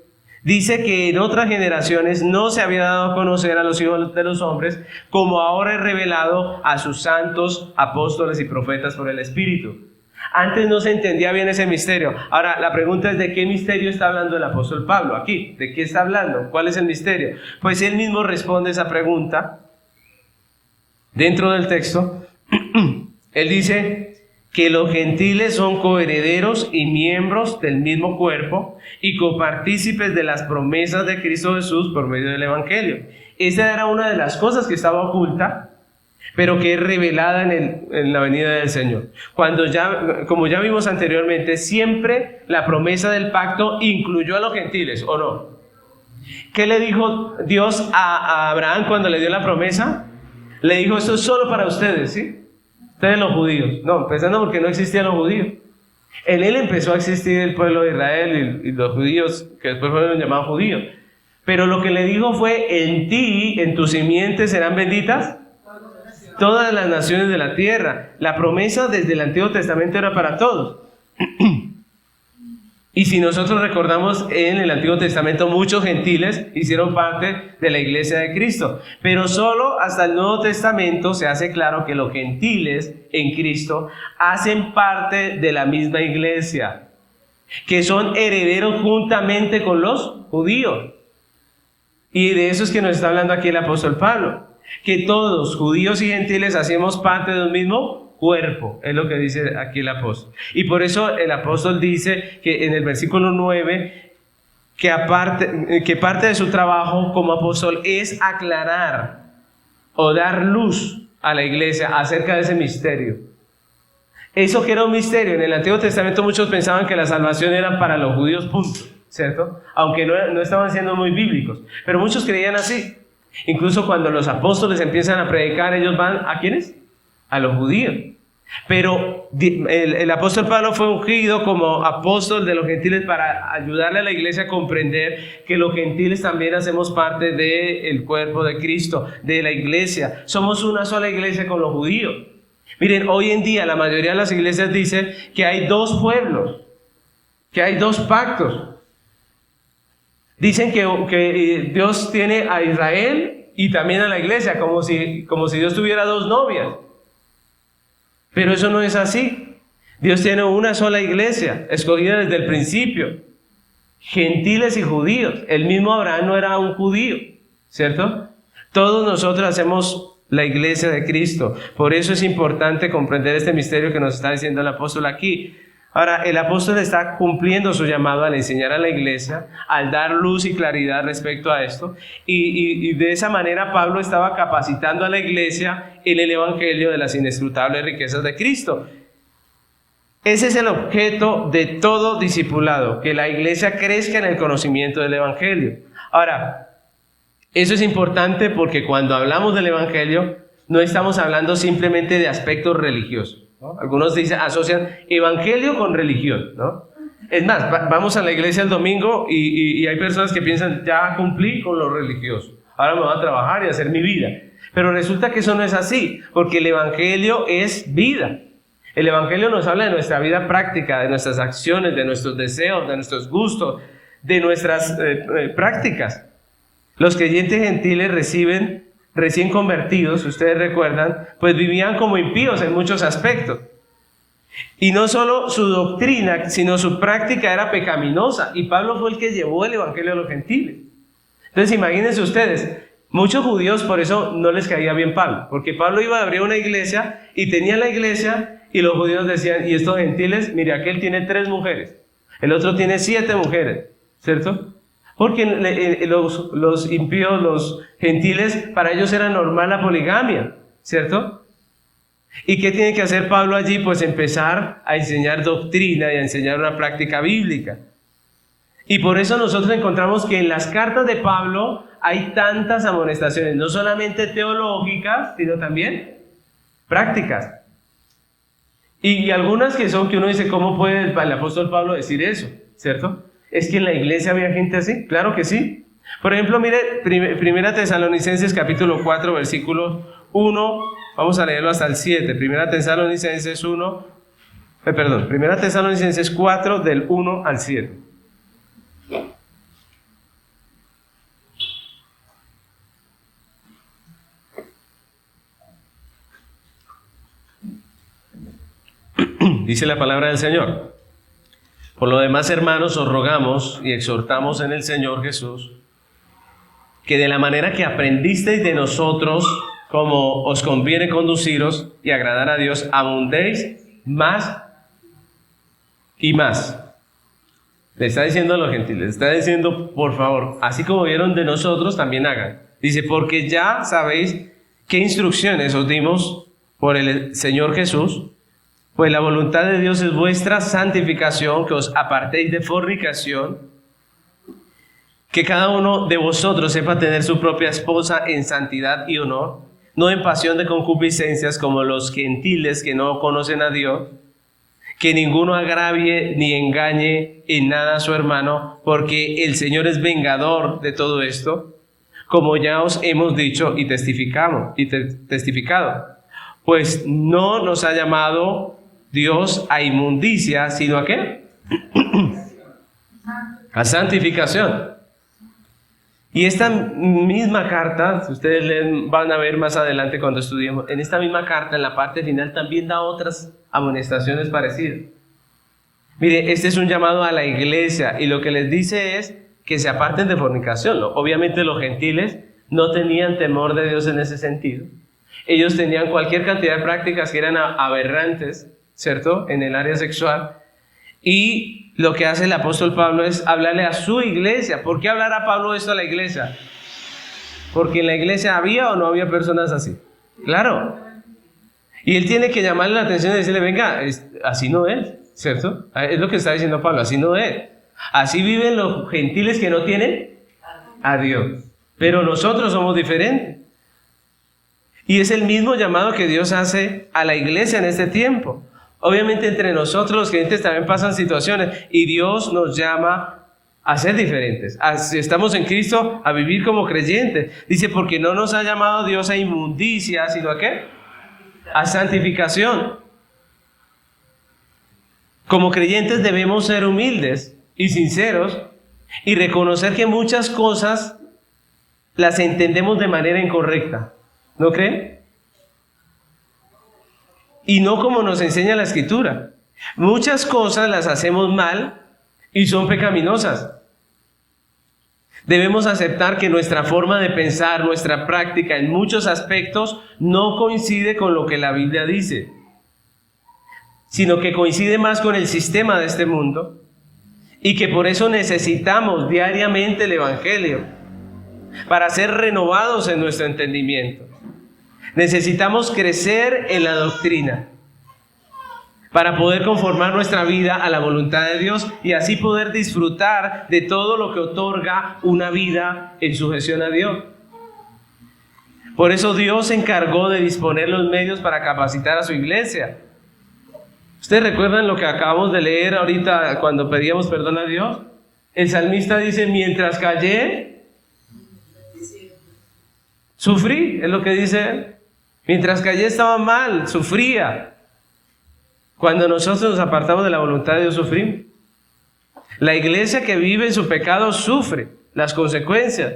dice que en otras generaciones no se había dado a conocer a los hijos de los hombres, como ahora es revelado a sus santos, apóstoles y profetas por el Espíritu. Antes no se entendía bien ese misterio. Ahora, la pregunta es: ¿de qué misterio está hablando el apóstol Pablo aquí? ¿De qué está hablando? ¿Cuál es el misterio? Pues él mismo responde esa pregunta dentro del texto. Él dice que los gentiles son coherederos y miembros del mismo cuerpo y copartícipes de las promesas de Cristo Jesús por medio del Evangelio. Esa era una de las cosas que estaba oculta, pero que es revelada en la venida del Señor. Como ya vimos anteriormente, siempre la promesa del pacto incluyó a los gentiles, ¿o no? ¿Qué le dijo Dios a Abraham cuando le dio la promesa? Le dijo: esto es solo para ustedes, ¿sí? Ustedes los judíos. No, empezando porque no existían los judíos. En él empezó a existir el pueblo de Israel y los judíos, que después fueron llamados judíos. Pero lo que le dijo fue: en ti, en tu simiente serán benditas todas las naciones de la tierra. La promesa desde el Antiguo Testamento era para todos. Y si nosotros recordamos, en el Antiguo Testamento muchos gentiles hicieron parte de la iglesia de Cristo. Pero solo hasta el Nuevo Testamento se hace claro que los gentiles en Cristo hacen parte de la misma iglesia, que son herederos juntamente con los judíos. Y de eso es que nos está hablando aquí el apóstol Pablo, que todos, judíos y gentiles, hacemos parte de un mismo cuerpo, es lo que dice aquí el apóstol. Y por eso el apóstol dice que en el versículo 9, que parte de su trabajo como apóstol es aclarar o dar luz a la iglesia acerca de ese misterio. Eso que era un misterio, en el Antiguo Testamento muchos pensaban que la salvación era para los judíos, punto, ¿cierto? Aunque no estaban siendo muy bíblicos, pero muchos creían así. Incluso cuando los apóstoles empiezan a predicar, ellos van, ¿a quiénes? A los judíos. Pero el apóstol Pablo fue ungido como apóstol de los gentiles para ayudarle a la iglesia a comprender que los gentiles también hacemos parte del cuerpo de Cristo, de la iglesia. Somos una sola iglesia con los judíos. Miren, hoy en día la mayoría de las iglesias dicen que hay dos pueblos, que hay dos pactos. Dicen que Dios tiene a Israel y también a la iglesia, como si Dios tuviera dos novias. Pero eso no es así. Dios tiene una sola iglesia, escogida desde el principio. Gentiles y judíos. El mismo Abraham no era un judío, ¿cierto? Todos nosotros hacemos la iglesia de Cristo. Por eso es importante comprender este misterio que nos está diciendo el apóstol aquí. Ahora, el apóstol está cumpliendo su llamado al enseñar a la iglesia, al dar luz y claridad respecto a esto, y de esa manera Pablo estaba capacitando a la iglesia en el evangelio de las inescrutables riquezas de Cristo. Ese es el objeto de todo discipulado, que la iglesia crezca en el conocimiento del evangelio. Ahora, eso es importante porque cuando hablamos del evangelio, no estamos hablando simplemente de aspectos religiosos, ¿no? Algunos asocian evangelio con religión, ¿no? Es más, vamos a la iglesia el domingo y hay personas que piensan, ya cumplí con lo religioso, ahora me voy a trabajar y a hacer mi vida. Pero resulta que eso no es así, porque el evangelio es vida. El evangelio nos habla de nuestra vida práctica, de nuestras acciones, de nuestros deseos, de nuestros gustos, de nuestras prácticas. Los creyentes gentiles recién convertidos, si ustedes recuerdan, pues vivían como impíos en muchos aspectos. Y no solo su doctrina, sino su práctica era pecaminosa. Y Pablo fue el que llevó el evangelio a los gentiles. Entonces imagínense ustedes, muchos judíos por eso no les caía bien Pablo, porque Pablo iba a abrir una iglesia y tenía la iglesia y los judíos decían, y estos gentiles, mire, aquel tiene 3 mujeres, el otro tiene 7 mujeres, ¿cierto? Porque los impíos, los gentiles, para ellos era normal la poligamia, ¿cierto? ¿Y qué tiene que hacer Pablo allí? Pues empezar a enseñar doctrina y a enseñar una práctica bíblica. Y por eso nosotros encontramos que en las cartas de Pablo hay tantas amonestaciones, no solamente teológicas, sino también prácticas. Y algunas que uno dice, ¿cómo puede el apóstol Pablo decir eso? ¿Cierto? ¿Es que en la iglesia había gente así? Claro que sí. Por ejemplo, mire, Primera Tesalonicenses capítulo 4, versículo 1, vamos a leerlo hasta el 7. Primera Tesalonicenses 4, del 1 al 7. Dice la palabra del Señor. Por lo demás, hermanos, os rogamos y exhortamos en el Señor Jesús, que de la manera que aprendisteis de nosotros, como os conviene conduciros y agradar a Dios, abundéis más y más. Le está diciendo a los gentiles, le está diciendo, por favor, así como vieron de nosotros, también hagan. Dice, porque ya sabéis qué instrucciones os dimos por el Señor Jesús. Pues la voluntad de Dios es vuestra santificación, que os apartéis de fornicación, que cada uno de vosotros sepa tener su propia esposa en santidad y honor, no en pasión de concupiscencias como los gentiles que no conocen a Dios, que ninguno agravie ni engañe en nada a su hermano, porque el Señor es vengador de todo esto, como ya os hemos dicho y testificado. Pues no nos ha llamado Dios a inmundicia, sino ¿a qué? A santificación. Y esta misma carta, si ustedes leen, van a ver más adelante cuando estudiemos, en esta misma carta, en la parte final, también da otras amonestaciones parecidas. Mire, este es un llamado a la iglesia y lo que les dice es que se aparten de fornicación, ¿no? Obviamente los gentiles no tenían temor de Dios en ese sentido. Ellos tenían cualquier cantidad de prácticas que eran aberrantes, ¿cierto?, en el área sexual. Y lo que hace el apóstol Pablo es hablarle a su iglesia. ¿Por qué hablará Pablo esto a la iglesia? Porque en la iglesia había o no había personas así. Claro. Y él tiene que llamarle la atención y decirle, venga, así no es, ¿cierto? Es lo que está diciendo Pablo, así no es. Así viven los gentiles que no tienen a Dios. Pero nosotros somos diferentes. Y es el mismo llamado que Dios hace a la iglesia en este tiempo. Obviamente entre nosotros los creyentes también pasan situaciones y Dios nos llama a ser diferentes. Si estamos en Cristo, a vivir como creyentes. Dice, porque no nos ha llamado Dios a inmundicia, sino a ¿qué? A santificación. Como creyentes debemos ser humildes y sinceros y reconocer que muchas cosas las entendemos de manera incorrecta. ¿No creen? Y no como nos enseña la Escritura. Muchas cosas las hacemos mal y son pecaminosas. Debemos aceptar que nuestra forma de pensar, nuestra práctica en muchos aspectos no coincide con lo que la Biblia dice, sino que coincide más con el sistema de este mundo y que por eso necesitamos diariamente el Evangelio para ser renovados en nuestro entendimiento. Necesitamos crecer en la doctrina para poder conformar nuestra vida a la voluntad de Dios y así poder disfrutar de todo lo que otorga una vida en sujeción a Dios. Por eso Dios se encargó de disponer los medios para capacitar a su iglesia. ¿Ustedes recuerdan lo que acabamos de leer ahorita cuando pedíamos perdón a Dios? El salmista dice, mientras callé, sufrí, es lo que dice él. Mientras callé estaba mal, sufría. Cuando nosotros nos apartamos de la voluntad de Dios, sufrimos. La iglesia que vive en su pecado sufre las consecuencias.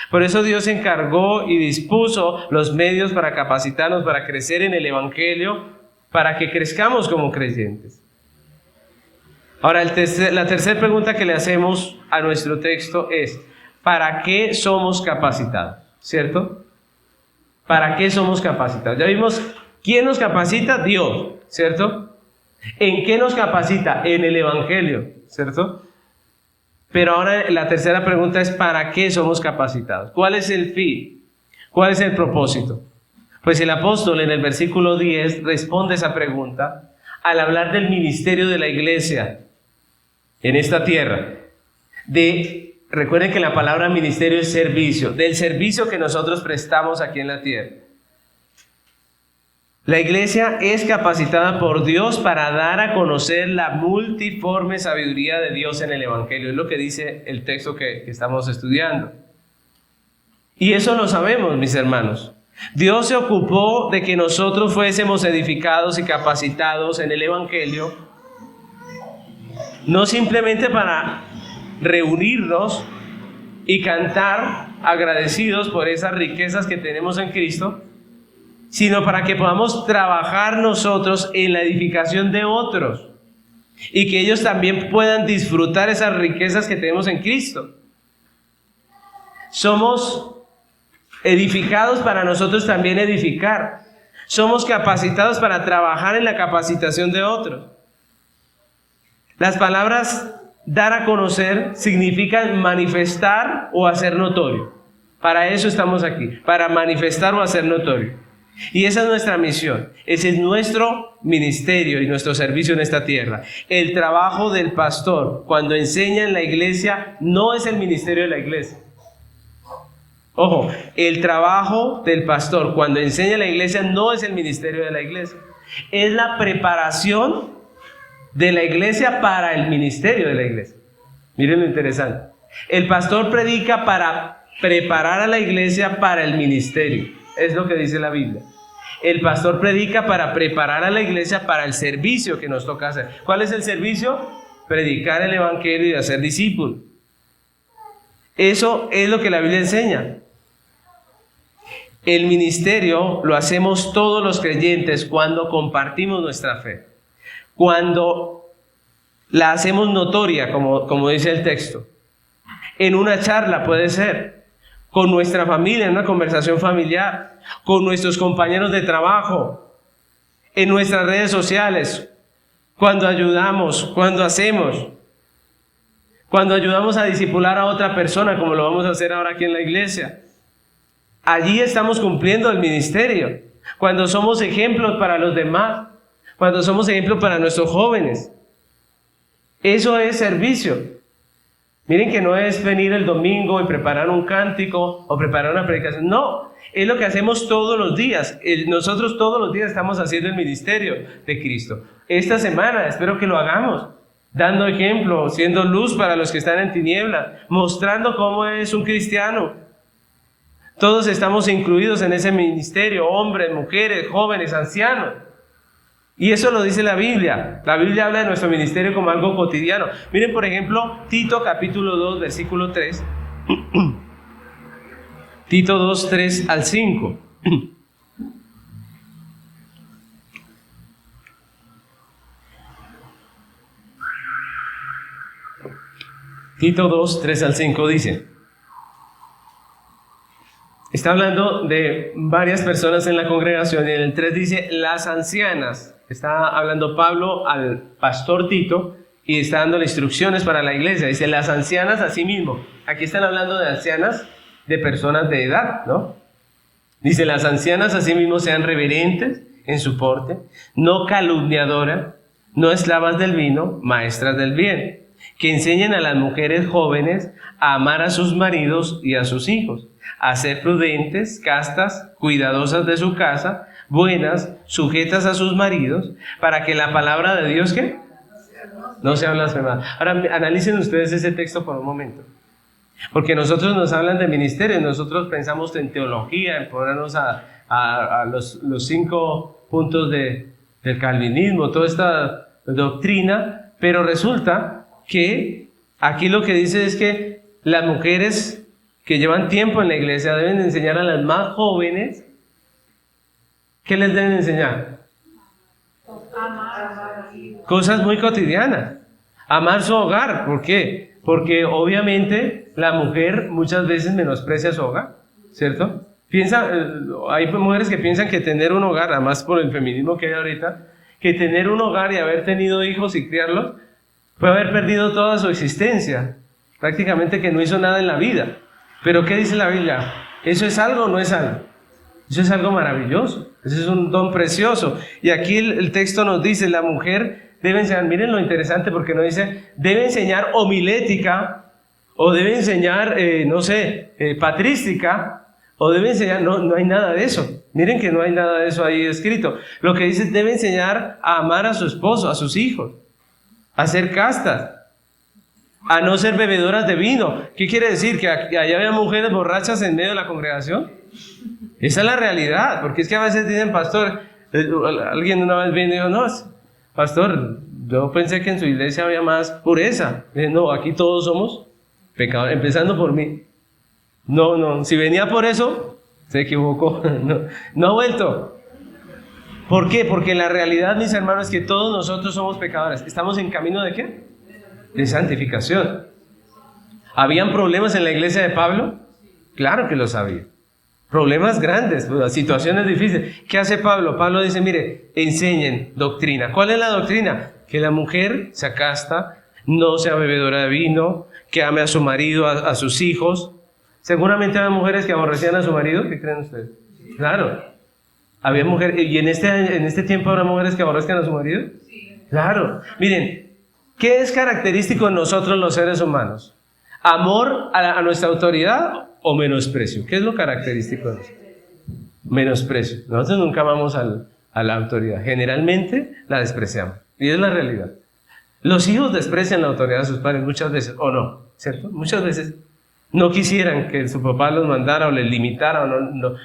Por eso Dios se encargó y dispuso los medios para capacitarnos, para crecer en el Evangelio, para que crezcamos como creyentes. Ahora, la tercera pregunta que le hacemos a nuestro texto es, ¿para qué somos capacitados? ¿Cierto? ¿Para qué somos capacitados? Ya vimos quién nos capacita, Dios, ¿cierto? ¿En qué nos capacita? En el Evangelio, ¿cierto? Pero ahora la tercera pregunta es ¿para qué somos capacitados? ¿Cuál es el fin? ¿Cuál es el propósito? Pues el apóstol en el versículo 10 responde esa pregunta al hablar del ministerio de la iglesia en esta tierra. Recuerden que la palabra ministerio es servicio, del servicio que nosotros prestamos aquí en la tierra. La iglesia es capacitada por Dios para dar a conocer la multiforme sabiduría de Dios en el Evangelio. Es lo que dice el texto que estamos estudiando. Y eso lo sabemos, mis hermanos. Dios se ocupó de que nosotros fuésemos edificados y capacitados en el Evangelio, no simplemente para reunirnos y cantar agradecidos por esas riquezas que tenemos en Cristo, sino para que podamos trabajar nosotros en la edificación de otros y que ellos también puedan disfrutar esas riquezas que tenemos en Cristo. Somos edificados para nosotros también edificar. Somos capacitados para trabajar en la capacitación de otros. Las palabras dar a conocer significan manifestar o hacer notorio. Para eso estamos aquí, para manifestar o hacer notorio. Y esa es nuestra misión, ese es nuestro ministerio y nuestro servicio en esta tierra. El trabajo del pastor cuando enseña en la iglesia no es el ministerio de la iglesia. Ojo, el trabajo del pastor cuando enseña en la iglesia no es el ministerio de la iglesia. Es la preparación de la iglesia para el ministerio de la iglesia. Miren lo interesante. El pastor predica para preparar a la iglesia para el ministerio. Es lo que dice la Biblia. El pastor predica para preparar a la iglesia para el servicio que nos toca hacer. ¿Cuál es el servicio? Predicar el evangelio y hacer discípulos. Eso es lo que la Biblia enseña. El ministerio lo hacemos todos los creyentes cuando compartimos nuestra fe. Cuando la hacemos notoria, como dice el texto. En una charla puede ser. con nuestra familia, en una conversación familiar, con nuestros compañeros de trabajo, en nuestras redes sociales, cuando ayudamos, cuando hacemos, cuando ayudamos a discipular a otra persona, como lo vamos a hacer ahora aquí en la iglesia. Allí estamos cumpliendo el ministerio. Cuando somos ejemplos para los demás, cuando somos ejemplos para nuestros jóvenes. Eso es servicio. Miren que no es venir el domingo y preparar un cántico o preparar una predicación. No, es lo que hacemos todos los días. Nosotros todos los días estamos haciendo el ministerio de Cristo. Esta semana espero que lo hagamos, dando ejemplo, siendo luz para los que están en tinieblas, mostrando cómo es un cristiano. Todos estamos incluidos en ese ministerio, hombres, mujeres, jóvenes, ancianos. Y eso lo dice la Biblia. La Biblia habla de nuestro ministerio como algo cotidiano. Miren, por ejemplo, Tito capítulo 2, versículo 3. Tito 2, 3 al 5. Tito 2, 3 al 5 dice. Está hablando de varias personas en la congregación y en el 3 dice las ancianas. Está hablando Pablo al pastor Tito y está dando instrucciones para la iglesia. Dice las ancianas a sí mismo. Aquí están hablando de ancianas, de personas de edad, ¿no? Dice las ancianas a sí mismo sean reverentes en su porte, no calumniadoras, no esclavas del vino, maestras del bien, que enseñen a las mujeres jóvenes a amar a sus maridos y a sus hijos, a ser prudentes, castas, cuidadosas de su casa, buenas, sujetas a sus maridos, para que la palabra de Dios, ¿qué? No sea blasfemada. Ahora, analicen ustedes ese texto por un momento. Porque nosotros nos hablan de ministerio, nosotros pensamos en teología, en ponernos a los 5 puntos del calvinismo, toda esta doctrina, pero resulta que aquí lo que dice es que las mujeres que llevan tiempo en la iglesia deben enseñar a las más jóvenes. ¿Qué les deben enseñar? Cosas muy cotidianas. Amar su hogar. ¿Por qué? Porque obviamente la mujer muchas veces menosprecia su hogar, ¿cierto? Hay mujeres que piensan que tener un hogar, además por el feminismo que hay ahorita, que tener un hogar y haber tenido hijos y criarlos, puede haber perdido toda su existencia. Prácticamente que no hizo nada en la vida. Pero ¿qué dice la Biblia? ¿Eso es algo o no es algo? Eso es algo maravilloso. Eso es un don precioso. Y aquí el texto nos dice, la mujer debe enseñar, miren lo interesante porque nos dice, debe enseñar homilética, o debe enseñar, patrística, o debe enseñar, no hay nada de eso. Miren que no hay nada de eso ahí escrito. Lo que dice, debe enseñar a amar a su esposo, a sus hijos, a ser castas, a no ser bebedoras de vino. ¿Qué quiere decir? ¿Que allá había mujeres borrachas en medio de la congregación? Esa es la realidad, porque es que a veces dicen, pastor, alguien una vez vino y dijo, no, pastor, yo pensé que en su iglesia había más pureza. No, aquí todos somos pecadores, empezando por mí. No, si venía por eso, se equivocó, no ha vuelto. ¿Por qué? Porque la realidad, mis hermanos, es que todos nosotros somos pecadores. ¿Estamos en camino de qué? De santificación. ¿Habían problemas en la iglesia de Pablo? Claro que los había. Problemas grandes, situaciones difíciles. ¿Qué hace Pablo? Pablo dice, mire, enseñen doctrina. ¿Cuál es la doctrina? Que la mujer se acasta, no sea bebedora de vino, que ame a su marido, a sus hijos. Seguramente había mujeres que aborrecían a su marido. ¿Qué creen ustedes? Claro. Había mujeres, ¿y en este tiempo habrá mujeres que aborrezcan a su marido? Sí. Claro. Miren, ¿qué es característico en nosotros los seres humanos? ¿Amor a nuestra autoridad o menosprecio? ¿Qué es lo característico de nosotros? Menosprecio. Nosotros nunca amamos a la autoridad. Generalmente la despreciamos. Y es la realidad. Los hijos desprecian la autoridad de sus padres muchas veces, ¿o no? ¿Cierto? Muchas veces no quisieran que su papá los mandara o les limitara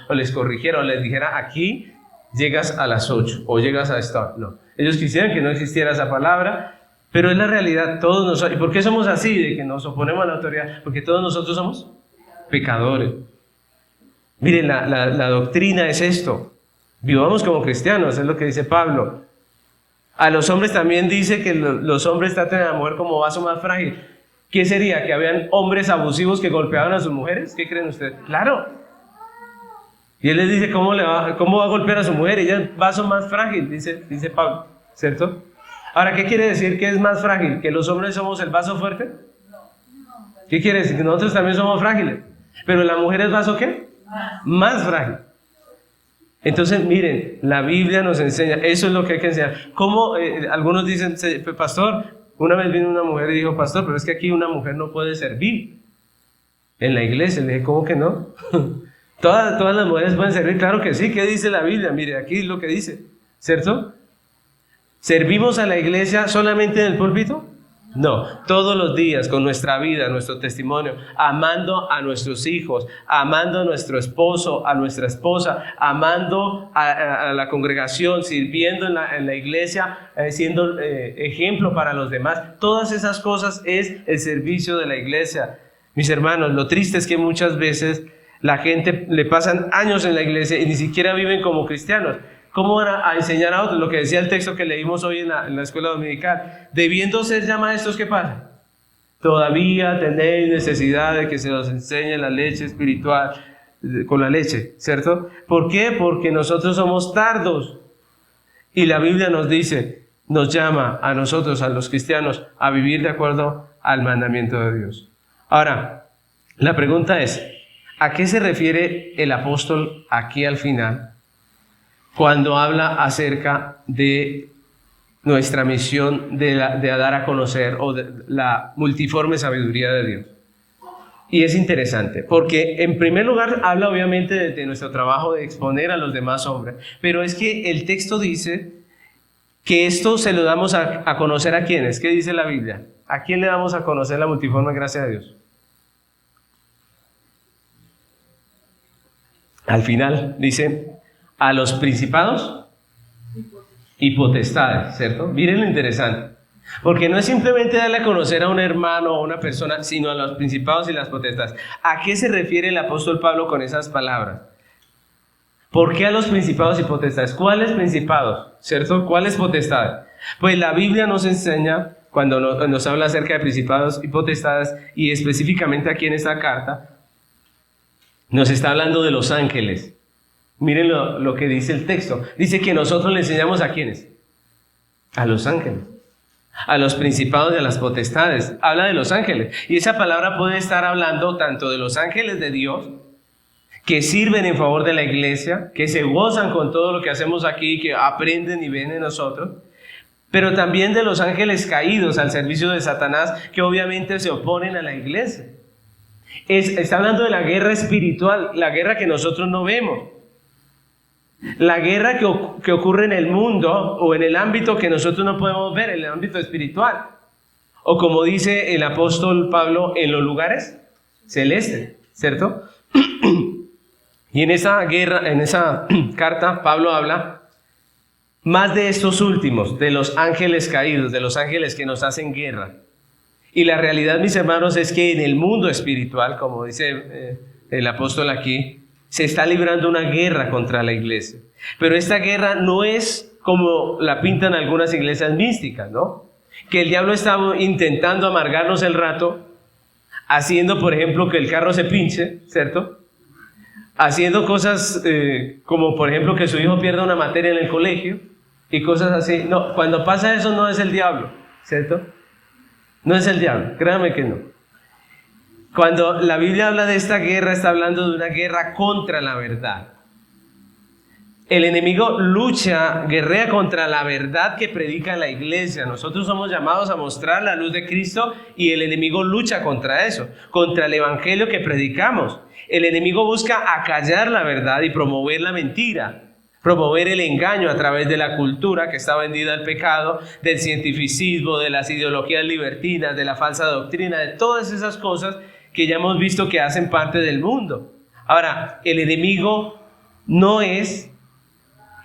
o les corrigiera o les dijera, aquí llegas a las 8 o llegas a esta hora. No. Ellos quisieran que no existiera esa palabra. Pero es la realidad, todos nosotros. ¿Y por qué somos así, de que nos oponemos a la autoridad? Porque todos nosotros somos pecadores. Miren, la doctrina es esto. Vivamos como cristianos, es lo que dice Pablo. A los hombres también dice que los hombres traten a la mujer como vaso más frágil. ¿Qué sería? ¿Que habían hombres abusivos que golpeaban a sus mujeres? ¿Qué creen ustedes? Claro. Y él les dice, ¿cómo va a golpear a su mujer? Ella es el vaso más frágil, dice Pablo, ¿cierto? Ahora, ¿qué quiere decir que es más frágil? ¿Que los hombres somos el vaso fuerte? ¿Qué quiere decir? Que nosotros también somos frágiles. ¿Pero la mujer es vaso qué? Más frágil. Entonces, miren, la Biblia nos enseña, eso es lo que hay que enseñar. ¿Cómo? Algunos dicen, pastor, una vez vino una mujer y dijo, pastor, pero es que aquí una mujer no puede servir en la iglesia. Le dije, ¿cómo que no? Todas las mujeres pueden servir, claro que sí. ¿Qué dice la Biblia? Mire, aquí es lo que dice, ¿cierto? ¿Servimos a la iglesia solamente en el púlpito? No, todos los días con nuestra vida, nuestro testimonio, amando a nuestros hijos, amando a nuestro esposo, a nuestra esposa, amando a la congregación, sirviendo en la iglesia, siendo ejemplo para los demás. Todas esas cosas es el servicio de la iglesia. Mis hermanos, lo triste es que muchas veces la gente le pasan años en la iglesia y ni siquiera viven como cristianos. ¿Cómo van a enseñar a otros? Lo que decía el texto que leímos hoy en la escuela dominical. Debiendo ser ya maestros, ¿qué pasa? Todavía tenéis necesidad de que se los enseñe la leche espiritual, con la leche, ¿cierto? ¿Por qué? Porque nosotros somos tardos. Y la Biblia nos dice, nos llama a nosotros, a los cristianos, a vivir de acuerdo al mandamiento de Dios. Ahora, la pregunta es, ¿a qué se refiere el apóstol aquí al final cuando habla acerca de nuestra misión de dar a conocer o de la multiforme sabiduría de Dios? Y es interesante, porque en primer lugar habla obviamente de nuestro trabajo de exponer a los demás hombres, pero es que el texto dice que esto se lo damos a conocer a ¿quiénes? ¿Qué dice la Biblia? ¿A quién le damos a conocer la multiforme gracia de Dios? Al final dice, a los principados y potestades, ¿cierto? Miren lo interesante, porque no es simplemente darle a conocer a un hermano o a una persona, sino a los principados y las potestades. ¿A qué se refiere el apóstol Pablo con esas palabras? ¿Por qué a los principados y potestades? ¿Cuáles principados? ¿Cierto? ¿Cuáles potestades? Pues la Biblia nos enseña, cuando nos habla acerca de principados y potestades, y específicamente aquí en esta carta, nos está hablando de los ángeles. Miren lo que dice el texto. Dice que nosotros le enseñamos a ¿quiénes? A los ángeles, a los principados y a las potestades. Habla de los ángeles. Y esa palabra puede estar hablando tanto de los ángeles de Dios, que sirven en favor de la iglesia, que se gozan con todo lo que hacemos aquí, que aprenden y ven en nosotros, pero también de los ángeles caídos al servicio de Satanás, que obviamente se oponen a la iglesia. Está hablando de la guerra espiritual, la guerra que nosotros no vemos. La guerra que ocurre en el mundo o en el ámbito que nosotros no podemos ver, en el ámbito espiritual. O como dice el apóstol Pablo, en los lugares celestes, ¿cierto? Y en esa guerra, en esa carta, Pablo habla más de estos últimos, de los ángeles caídos, de los ángeles que nos hacen guerra. Y la realidad, mis hermanos, es que en el mundo espiritual, como dice el apóstol aquí, se está librando una guerra contra la iglesia. Pero esta guerra no es como la pintan algunas iglesias místicas, ¿no? Que el diablo está intentando amargarnos el rato, haciendo, por ejemplo, que el carro se pinche, ¿cierto? Haciendo cosas como, por ejemplo, que su hijo pierda una materia en el colegio y cosas así. No, cuando pasa eso no es el diablo, ¿cierto? No es el diablo, créanme que no. Cuando la Biblia habla de esta guerra, está hablando de una guerra contra la verdad. El enemigo guerrea contra la verdad que predica la iglesia. Nosotros somos llamados a mostrar la luz de Cristo y el enemigo lucha contra eso, contra el evangelio que predicamos. El enemigo busca acallar la verdad y promover la mentira, promover el engaño a través de la cultura que está vendida al pecado, del cientificismo, de las ideologías libertinas, de la falsa doctrina, de todas esas cosas que ya hemos visto que hacen parte del mundo. Ahora, el enemigo no es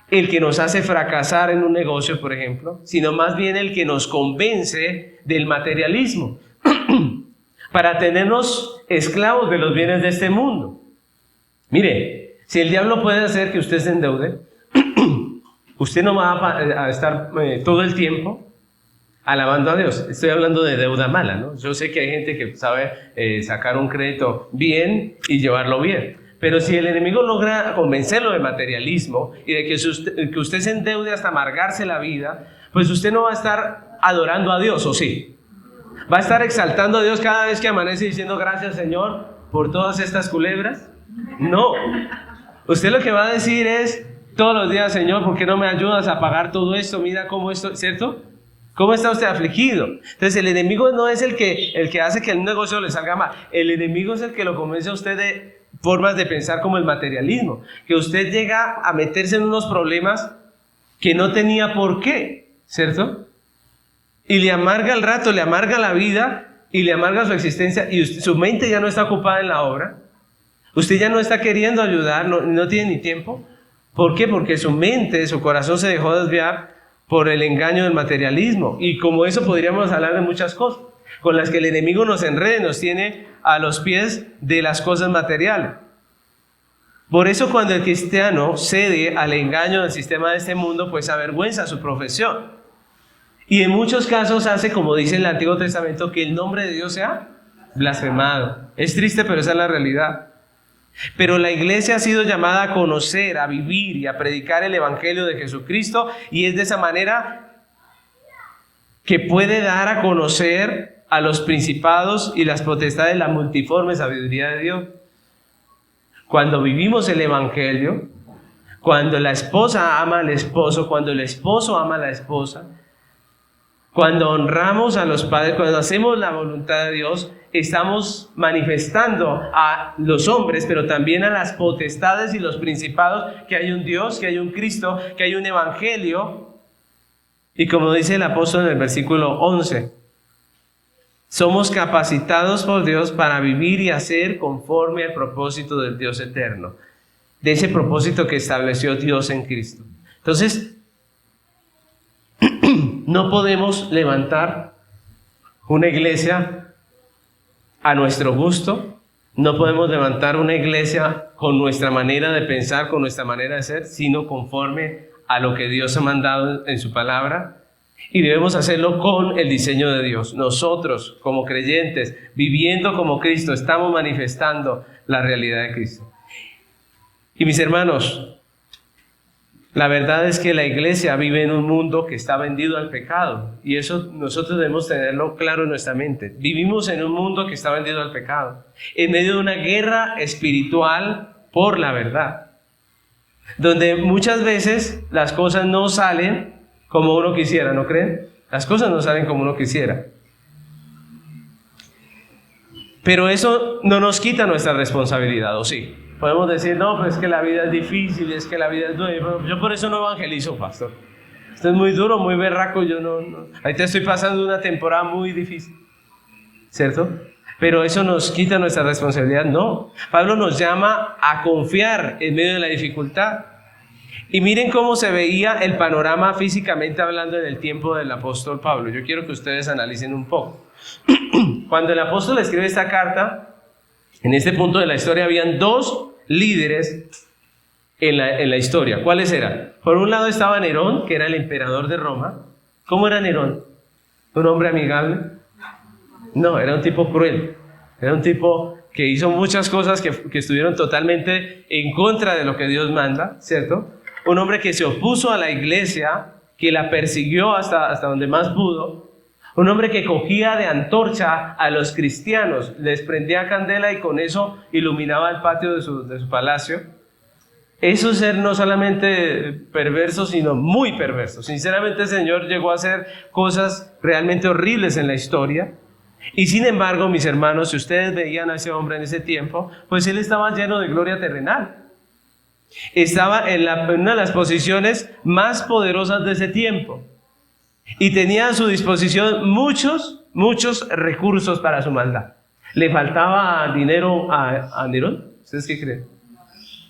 el que nos hace fracasar en un negocio, por ejemplo, sino más bien el que nos convence del materialismo para tenernos esclavos de los bienes de este mundo. Mire, si el diablo puede hacer que usted se endeude, usted no va a estar todo el tiempo alabando a Dios. Estoy hablando de deuda mala, ¿no? Yo sé que hay gente que sabe sacar un crédito bien y llevarlo bien. Pero si el enemigo logra convencerlo del materialismo y de que usted se endeude hasta amargarse la vida, pues usted no va a estar adorando a Dios, ¿o sí? ¿Va a estar exaltando a Dios cada vez que amanece diciendo gracias, Señor, por todas estas culebras? No. Usted lo que va a decir es todos los días, Señor, ¿por qué no me ayudas a pagar todo esto? Mira cómo esto, ¿cierto? ¿Cómo está usted afligido? Entonces el enemigo no es el que hace que el negocio le salga mal. El enemigo es el que lo convence a usted de formas de pensar como el materialismo. Que usted llega a meterse en unos problemas que no tenía por qué, ¿cierto? Y le amarga el rato, le amarga la vida y le amarga su existencia y su mente ya no está ocupada en la obra. Usted ya no está queriendo ayudar, no tiene ni tiempo. ¿Por qué? Porque su mente, su corazón se dejó desviar por el engaño del materialismo. Y como eso podríamos hablar de muchas cosas, con las que el enemigo nos enrede, nos tiene a los pies de las cosas materiales. Por eso cuando el cristiano cede al engaño del sistema de este mundo, pues avergüenza su profesión. Y en muchos casos hace, como dice el Antiguo Testamento, que el nombre de Dios sea blasfemado. Es triste, pero esa es la realidad. Pero la iglesia ha sido llamada a conocer, a vivir y a predicar el evangelio de Jesucristo, y es de esa manera que puede dar a conocer a los principados y las potestades la multiforme sabiduría de Dios. Cuando vivimos el evangelio, cuando la esposa ama al esposo, cuando el esposo ama a la esposa, cuando honramos a los padres, cuando hacemos la voluntad de Dios, estamos manifestando a los hombres, pero también a las potestades y los principados, que hay un Dios, que hay un Cristo, que hay un evangelio. Y como dice el apóstol en el versículo 11, somos capacitados por Dios para vivir y hacer conforme al propósito del Dios eterno, de ese propósito que estableció Dios en Cristo. Entonces, no podemos levantar una iglesia a nuestro gusto, no podemos levantar una iglesia con nuestra manera de pensar, con nuestra manera de ser, sino conforme a lo que Dios ha mandado en su palabra, y debemos hacerlo con el diseño de Dios. Nosotros, como creyentes, viviendo como Cristo, estamos manifestando la realidad de Cristo. Y mis hermanos, la verdad es que la iglesia vive en un mundo que está vendido al pecado, y eso nosotros debemos tenerlo claro en nuestra mente. Vivimos en un mundo que está vendido al pecado, en medio de una guerra espiritual por la verdad, donde muchas veces las cosas no salen como uno quisiera, ¿no creen? Las cosas no salen como uno quisiera. Pero eso no nos quita nuestra responsabilidad, ¿o sí? Podemos decir, no, pues es que la vida es difícil, es que la vida es dura. Yo por eso no evangelizo, pastor. Esto es muy duro, muy berraco. Yo no. Ahorita estoy pasando una temporada muy difícil, ¿cierto? Pero eso nos quita nuestra responsabilidad, no. Pablo nos llama a confiar en medio de la dificultad. Y miren cómo se veía el panorama físicamente hablando en el tiempo del apóstol Pablo. Yo quiero que ustedes analicen un poco. Cuando el apóstol escribe esta carta, en este punto de la historia habían dos líderes en la historia. ¿Cuáles eran? Por un lado estaba Nerón, que era el emperador de Roma. ¿Cómo era Nerón? ¿Un hombre amigable? No, era un tipo cruel. Era un tipo que hizo muchas cosas que estuvieron totalmente en contra de lo que Dios manda, ¿cierto? Un hombre que se opuso a la iglesia, que la persiguió hasta donde más pudo. Un hombre que cogía de antorcha a los cristianos, les prendía candela y con eso iluminaba el patio de su palacio. Eso es ser no solamente perverso, sino muy perverso. Sinceramente, el Señor llegó a hacer cosas realmente horribles en la historia. Y sin embargo, mis hermanos, si ustedes veían a ese hombre en ese tiempo, pues él estaba lleno de gloria terrenal. Estaba en una de las posiciones más poderosas de ese tiempo. Y tenía a su disposición muchos recursos para su maldad. ¿Le faltaba dinero a Nerón? ¿Ustedes qué creen?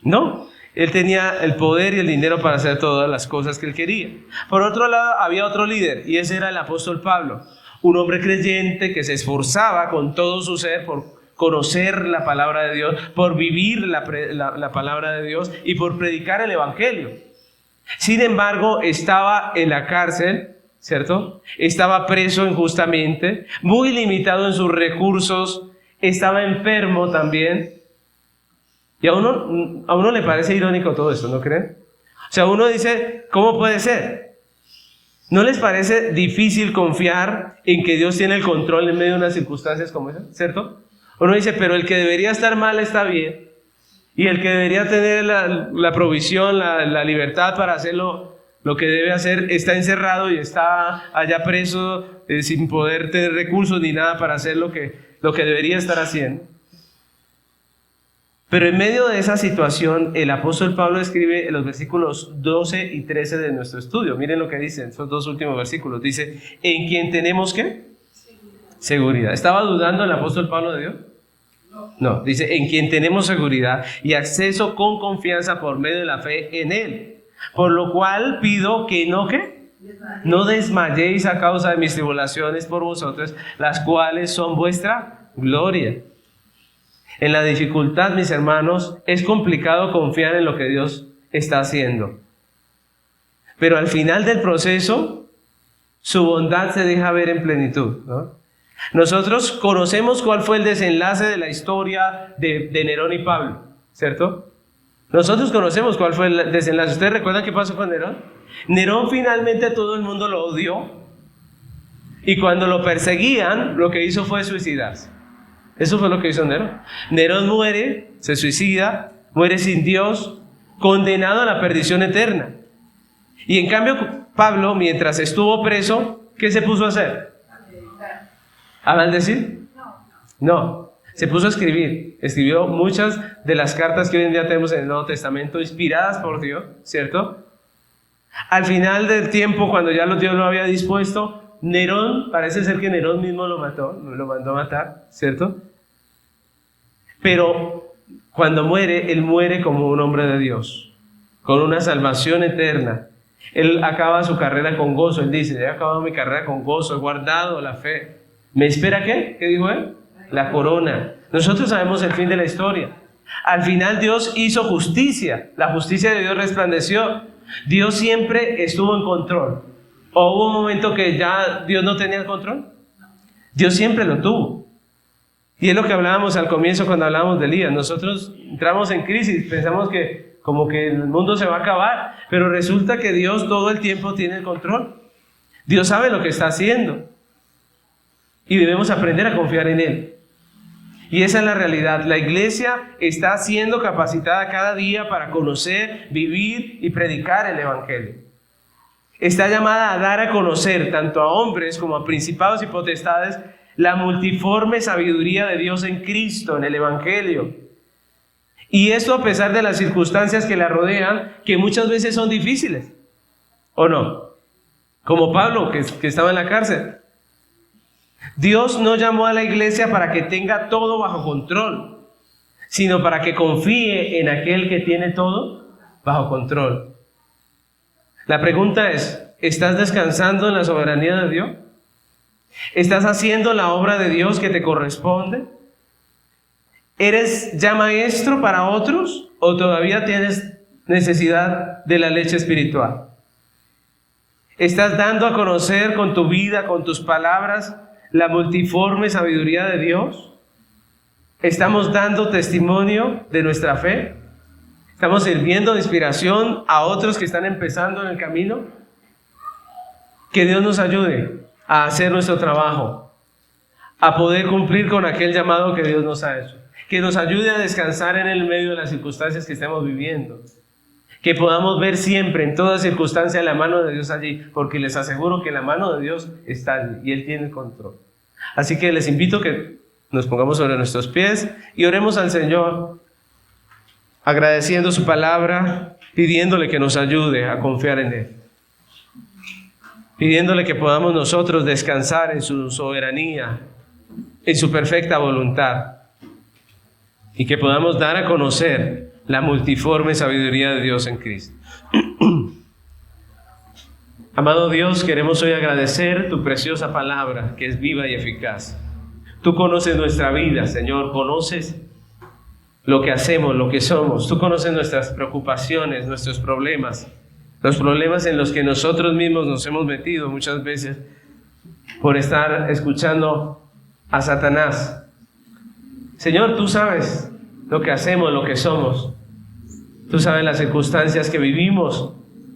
No, él tenía el poder y el dinero para hacer todas las cosas que él quería. Por otro lado, había otro líder, y ese era el apóstol Pablo. Un hombre creyente que se esforzaba con todo su ser por conocer la palabra de Dios, por vivir la palabra de Dios y por predicar el evangelio. Sin embargo, estaba en la cárcel ¿cierto? Estaba preso injustamente, muy limitado en sus recursos, estaba enfermo también. Y a uno le parece irónico todo esto, ¿no creen? O sea, uno dice, ¿cómo puede ser? ¿No les parece difícil confiar en que Dios tiene el control en medio de unas circunstancias como esas, ¿cierto? Uno dice, pero el que debería estar mal está bien, y el que debería tener la provisión, la libertad para hacer lo que debe hacer, está encerrado y está allá preso, sin poder tener recursos ni nada para hacer lo que debería estar haciendo. Pero en medio de esa situación, el apóstol Pablo escribe en los versículos 12 y 13 de nuestro estudio. Miren lo que dicen esos dos últimos versículos. Dice, ¿en quién tenemos qué? Seguridad. ¿Estaba dudando el apóstol Pablo de Dios? No, dice, en quien tenemos seguridad y acceso con confianza por medio de la fe en Él. Por lo cual pido que no desmayéis a causa de mis tribulaciones por vosotros, las cuales son vuestra gloria. En la dificultad, mis hermanos, es complicado confiar en lo que Dios está haciendo. Pero al final del proceso, su bondad se deja ver en plenitud, ¿no? Nosotros conocemos cuál fue el desenlace de la historia de Nerón y Pablo, ¿cierto? Nosotros conocemos cuál fue el desenlace. ¿Ustedes recuerdan qué pasó con Nerón? Nerón finalmente todo el mundo lo odió. Y cuando lo perseguían, lo que hizo fue suicidarse. Eso fue lo que hizo Nerón. Nerón muere, se suicida, muere sin Dios, condenado a la perdición eterna. Y en cambio, Pablo, mientras estuvo preso, ¿qué se puso a hacer? ¿A maldecir? No. Se puso a escribir. Escribió muchas de las cartas que hoy en día tenemos en el Nuevo Testamento, inspiradas por Dios, ¿cierto? Al final del tiempo, cuando ya Dios lo había dispuesto, Nerón, parece ser que Nerón mismo lo mató, lo mandó a matar, ¿cierto? Pero cuando muere, él muere como un hombre de Dios, con una salvación eterna. Él acaba su carrera con gozo. Él dice, he acabado mi carrera con gozo, he guardado la fe. ¿Me espera qué? ¿Qué dijo él? La corona. Nosotros sabemos el fin de la historia. Al final Dios hizo justicia. La justicia de Dios resplandeció. Dios siempre estuvo en control. ¿O hubo un momento que ya Dios no tenía el control? Dios siempre lo tuvo. Y es lo que hablábamos al comienzo cuando hablábamos de Elías. Nosotros entramos en crisis, pensamos que como que el mundo se va a acabar, pero resulta que Dios todo el tiempo tiene el control. Dios sabe lo que está haciendo. Y debemos aprender a confiar en Él. Y esa es la realidad. La iglesia está siendo capacitada cada día para conocer, vivir y predicar el Evangelio. Está llamada a dar a conocer tanto a hombres como a principados y potestades la multiforme sabiduría de Dios en Cristo, en el Evangelio. Y esto a pesar de las circunstancias que la rodean, que muchas veces son difíciles. ¿O no? Como Pablo, que estaba en la cárcel. Dios no llamó a la iglesia para que tenga todo bajo control, sino para que confíe en aquel que tiene todo bajo control. La pregunta es, ¿estás descansando en la soberanía de Dios? ¿Estás haciendo la obra de Dios que te corresponde? ¿Eres ya maestro para otros o todavía tienes necesidad de la leche espiritual? ¿Estás dando a conocer con tu vida, con tus palabras, la multiforme sabiduría de Dios? ¿Estamos dando testimonio de nuestra fe? ¿Estamos sirviendo de inspiración a otros que están empezando en el camino? Que Dios nos ayude a hacer nuestro trabajo, a poder cumplir con aquel llamado que Dios nos ha hecho. Que nos ayude a descansar en el medio de las circunstancias que estemos viviendo. Que podamos ver siempre, en toda circunstancia, la mano de Dios allí, porque les aseguro que la mano de Dios está allí y Él tiene el control. Así que les invito a que nos pongamos sobre nuestros pies y oremos al Señor, agradeciendo su palabra, pidiéndole que nos ayude a confiar en Él. Pidiéndole que podamos nosotros descansar en su soberanía, en su perfecta voluntad, y que podamos dar a conocer la multiforme sabiduría de Dios en Cristo. Amado Dios, queremos hoy agradecer tu preciosa palabra, que es viva y eficaz. Tú conoces nuestra vida, Señor, conoces lo que hacemos, lo que somos. Tú conoces nuestras preocupaciones, nuestros problemas. los problemas en los que nosotros mismos nos hemos metido muchas veces por estar escuchando a Satanás. Señor, tú sabes lo que hacemos, lo que somos. Tú sabes las circunstancias que vivimos,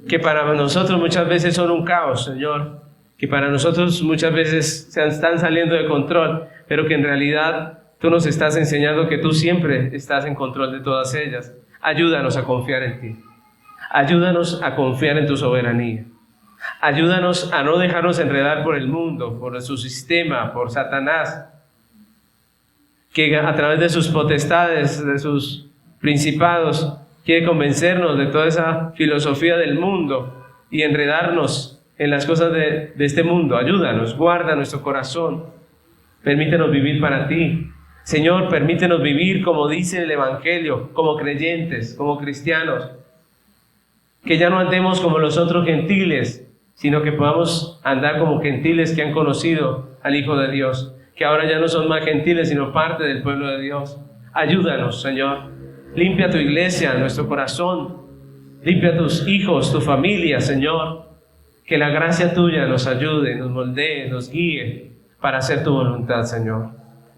que para nosotros muchas veces son un caos, Señor, que para nosotros muchas veces se están saliendo de control, pero que en realidad tú nos estás enseñando que tú siempre estás en control de todas ellas. Ayúdanos a confiar en ti. Ayúdanos a confiar en tu soberanía. Ayúdanos a no dejarnos enredar por el mundo, por su sistema, por Satanás, que a través de sus potestades, de sus principados, quiere convencernos de toda esa filosofía del mundo y enredarnos en las cosas de este mundo. Ayúdanos, guarda nuestro corazón, permítenos vivir para ti. Señor, permítenos vivir como dice el Evangelio, como creyentes, como cristianos, que ya no andemos como los otros gentiles, sino que podamos andar como gentiles que han conocido al Hijo de Dios, que ahora ya no son más gentiles, sino parte del pueblo de Dios. Ayúdanos, Señor. Limpia tu iglesia, nuestro corazón. Limpia tus hijos, tu familia, Señor. Que la gracia tuya nos ayude, nos moldee, nos guíe para hacer tu voluntad, Señor.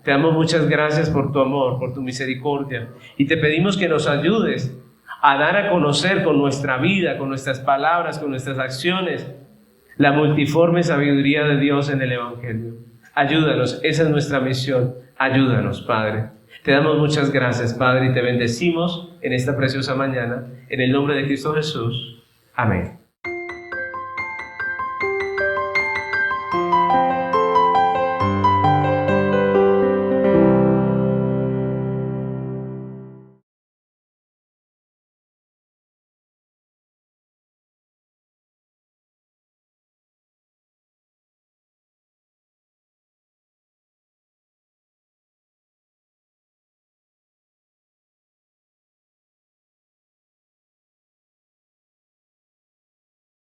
Te damos muchas gracias por tu amor, por tu misericordia. Y te pedimos que nos ayudes a dar a conocer con nuestra vida, con nuestras palabras, con nuestras acciones, la multiforme sabiduría de Dios en el Evangelio. Ayúdanos, esa es nuestra misión. Ayúdanos, Padre. Te damos muchas gracias, Padre, y te bendecimos en esta preciosa mañana. En el nombre de Cristo Jesús. Amén.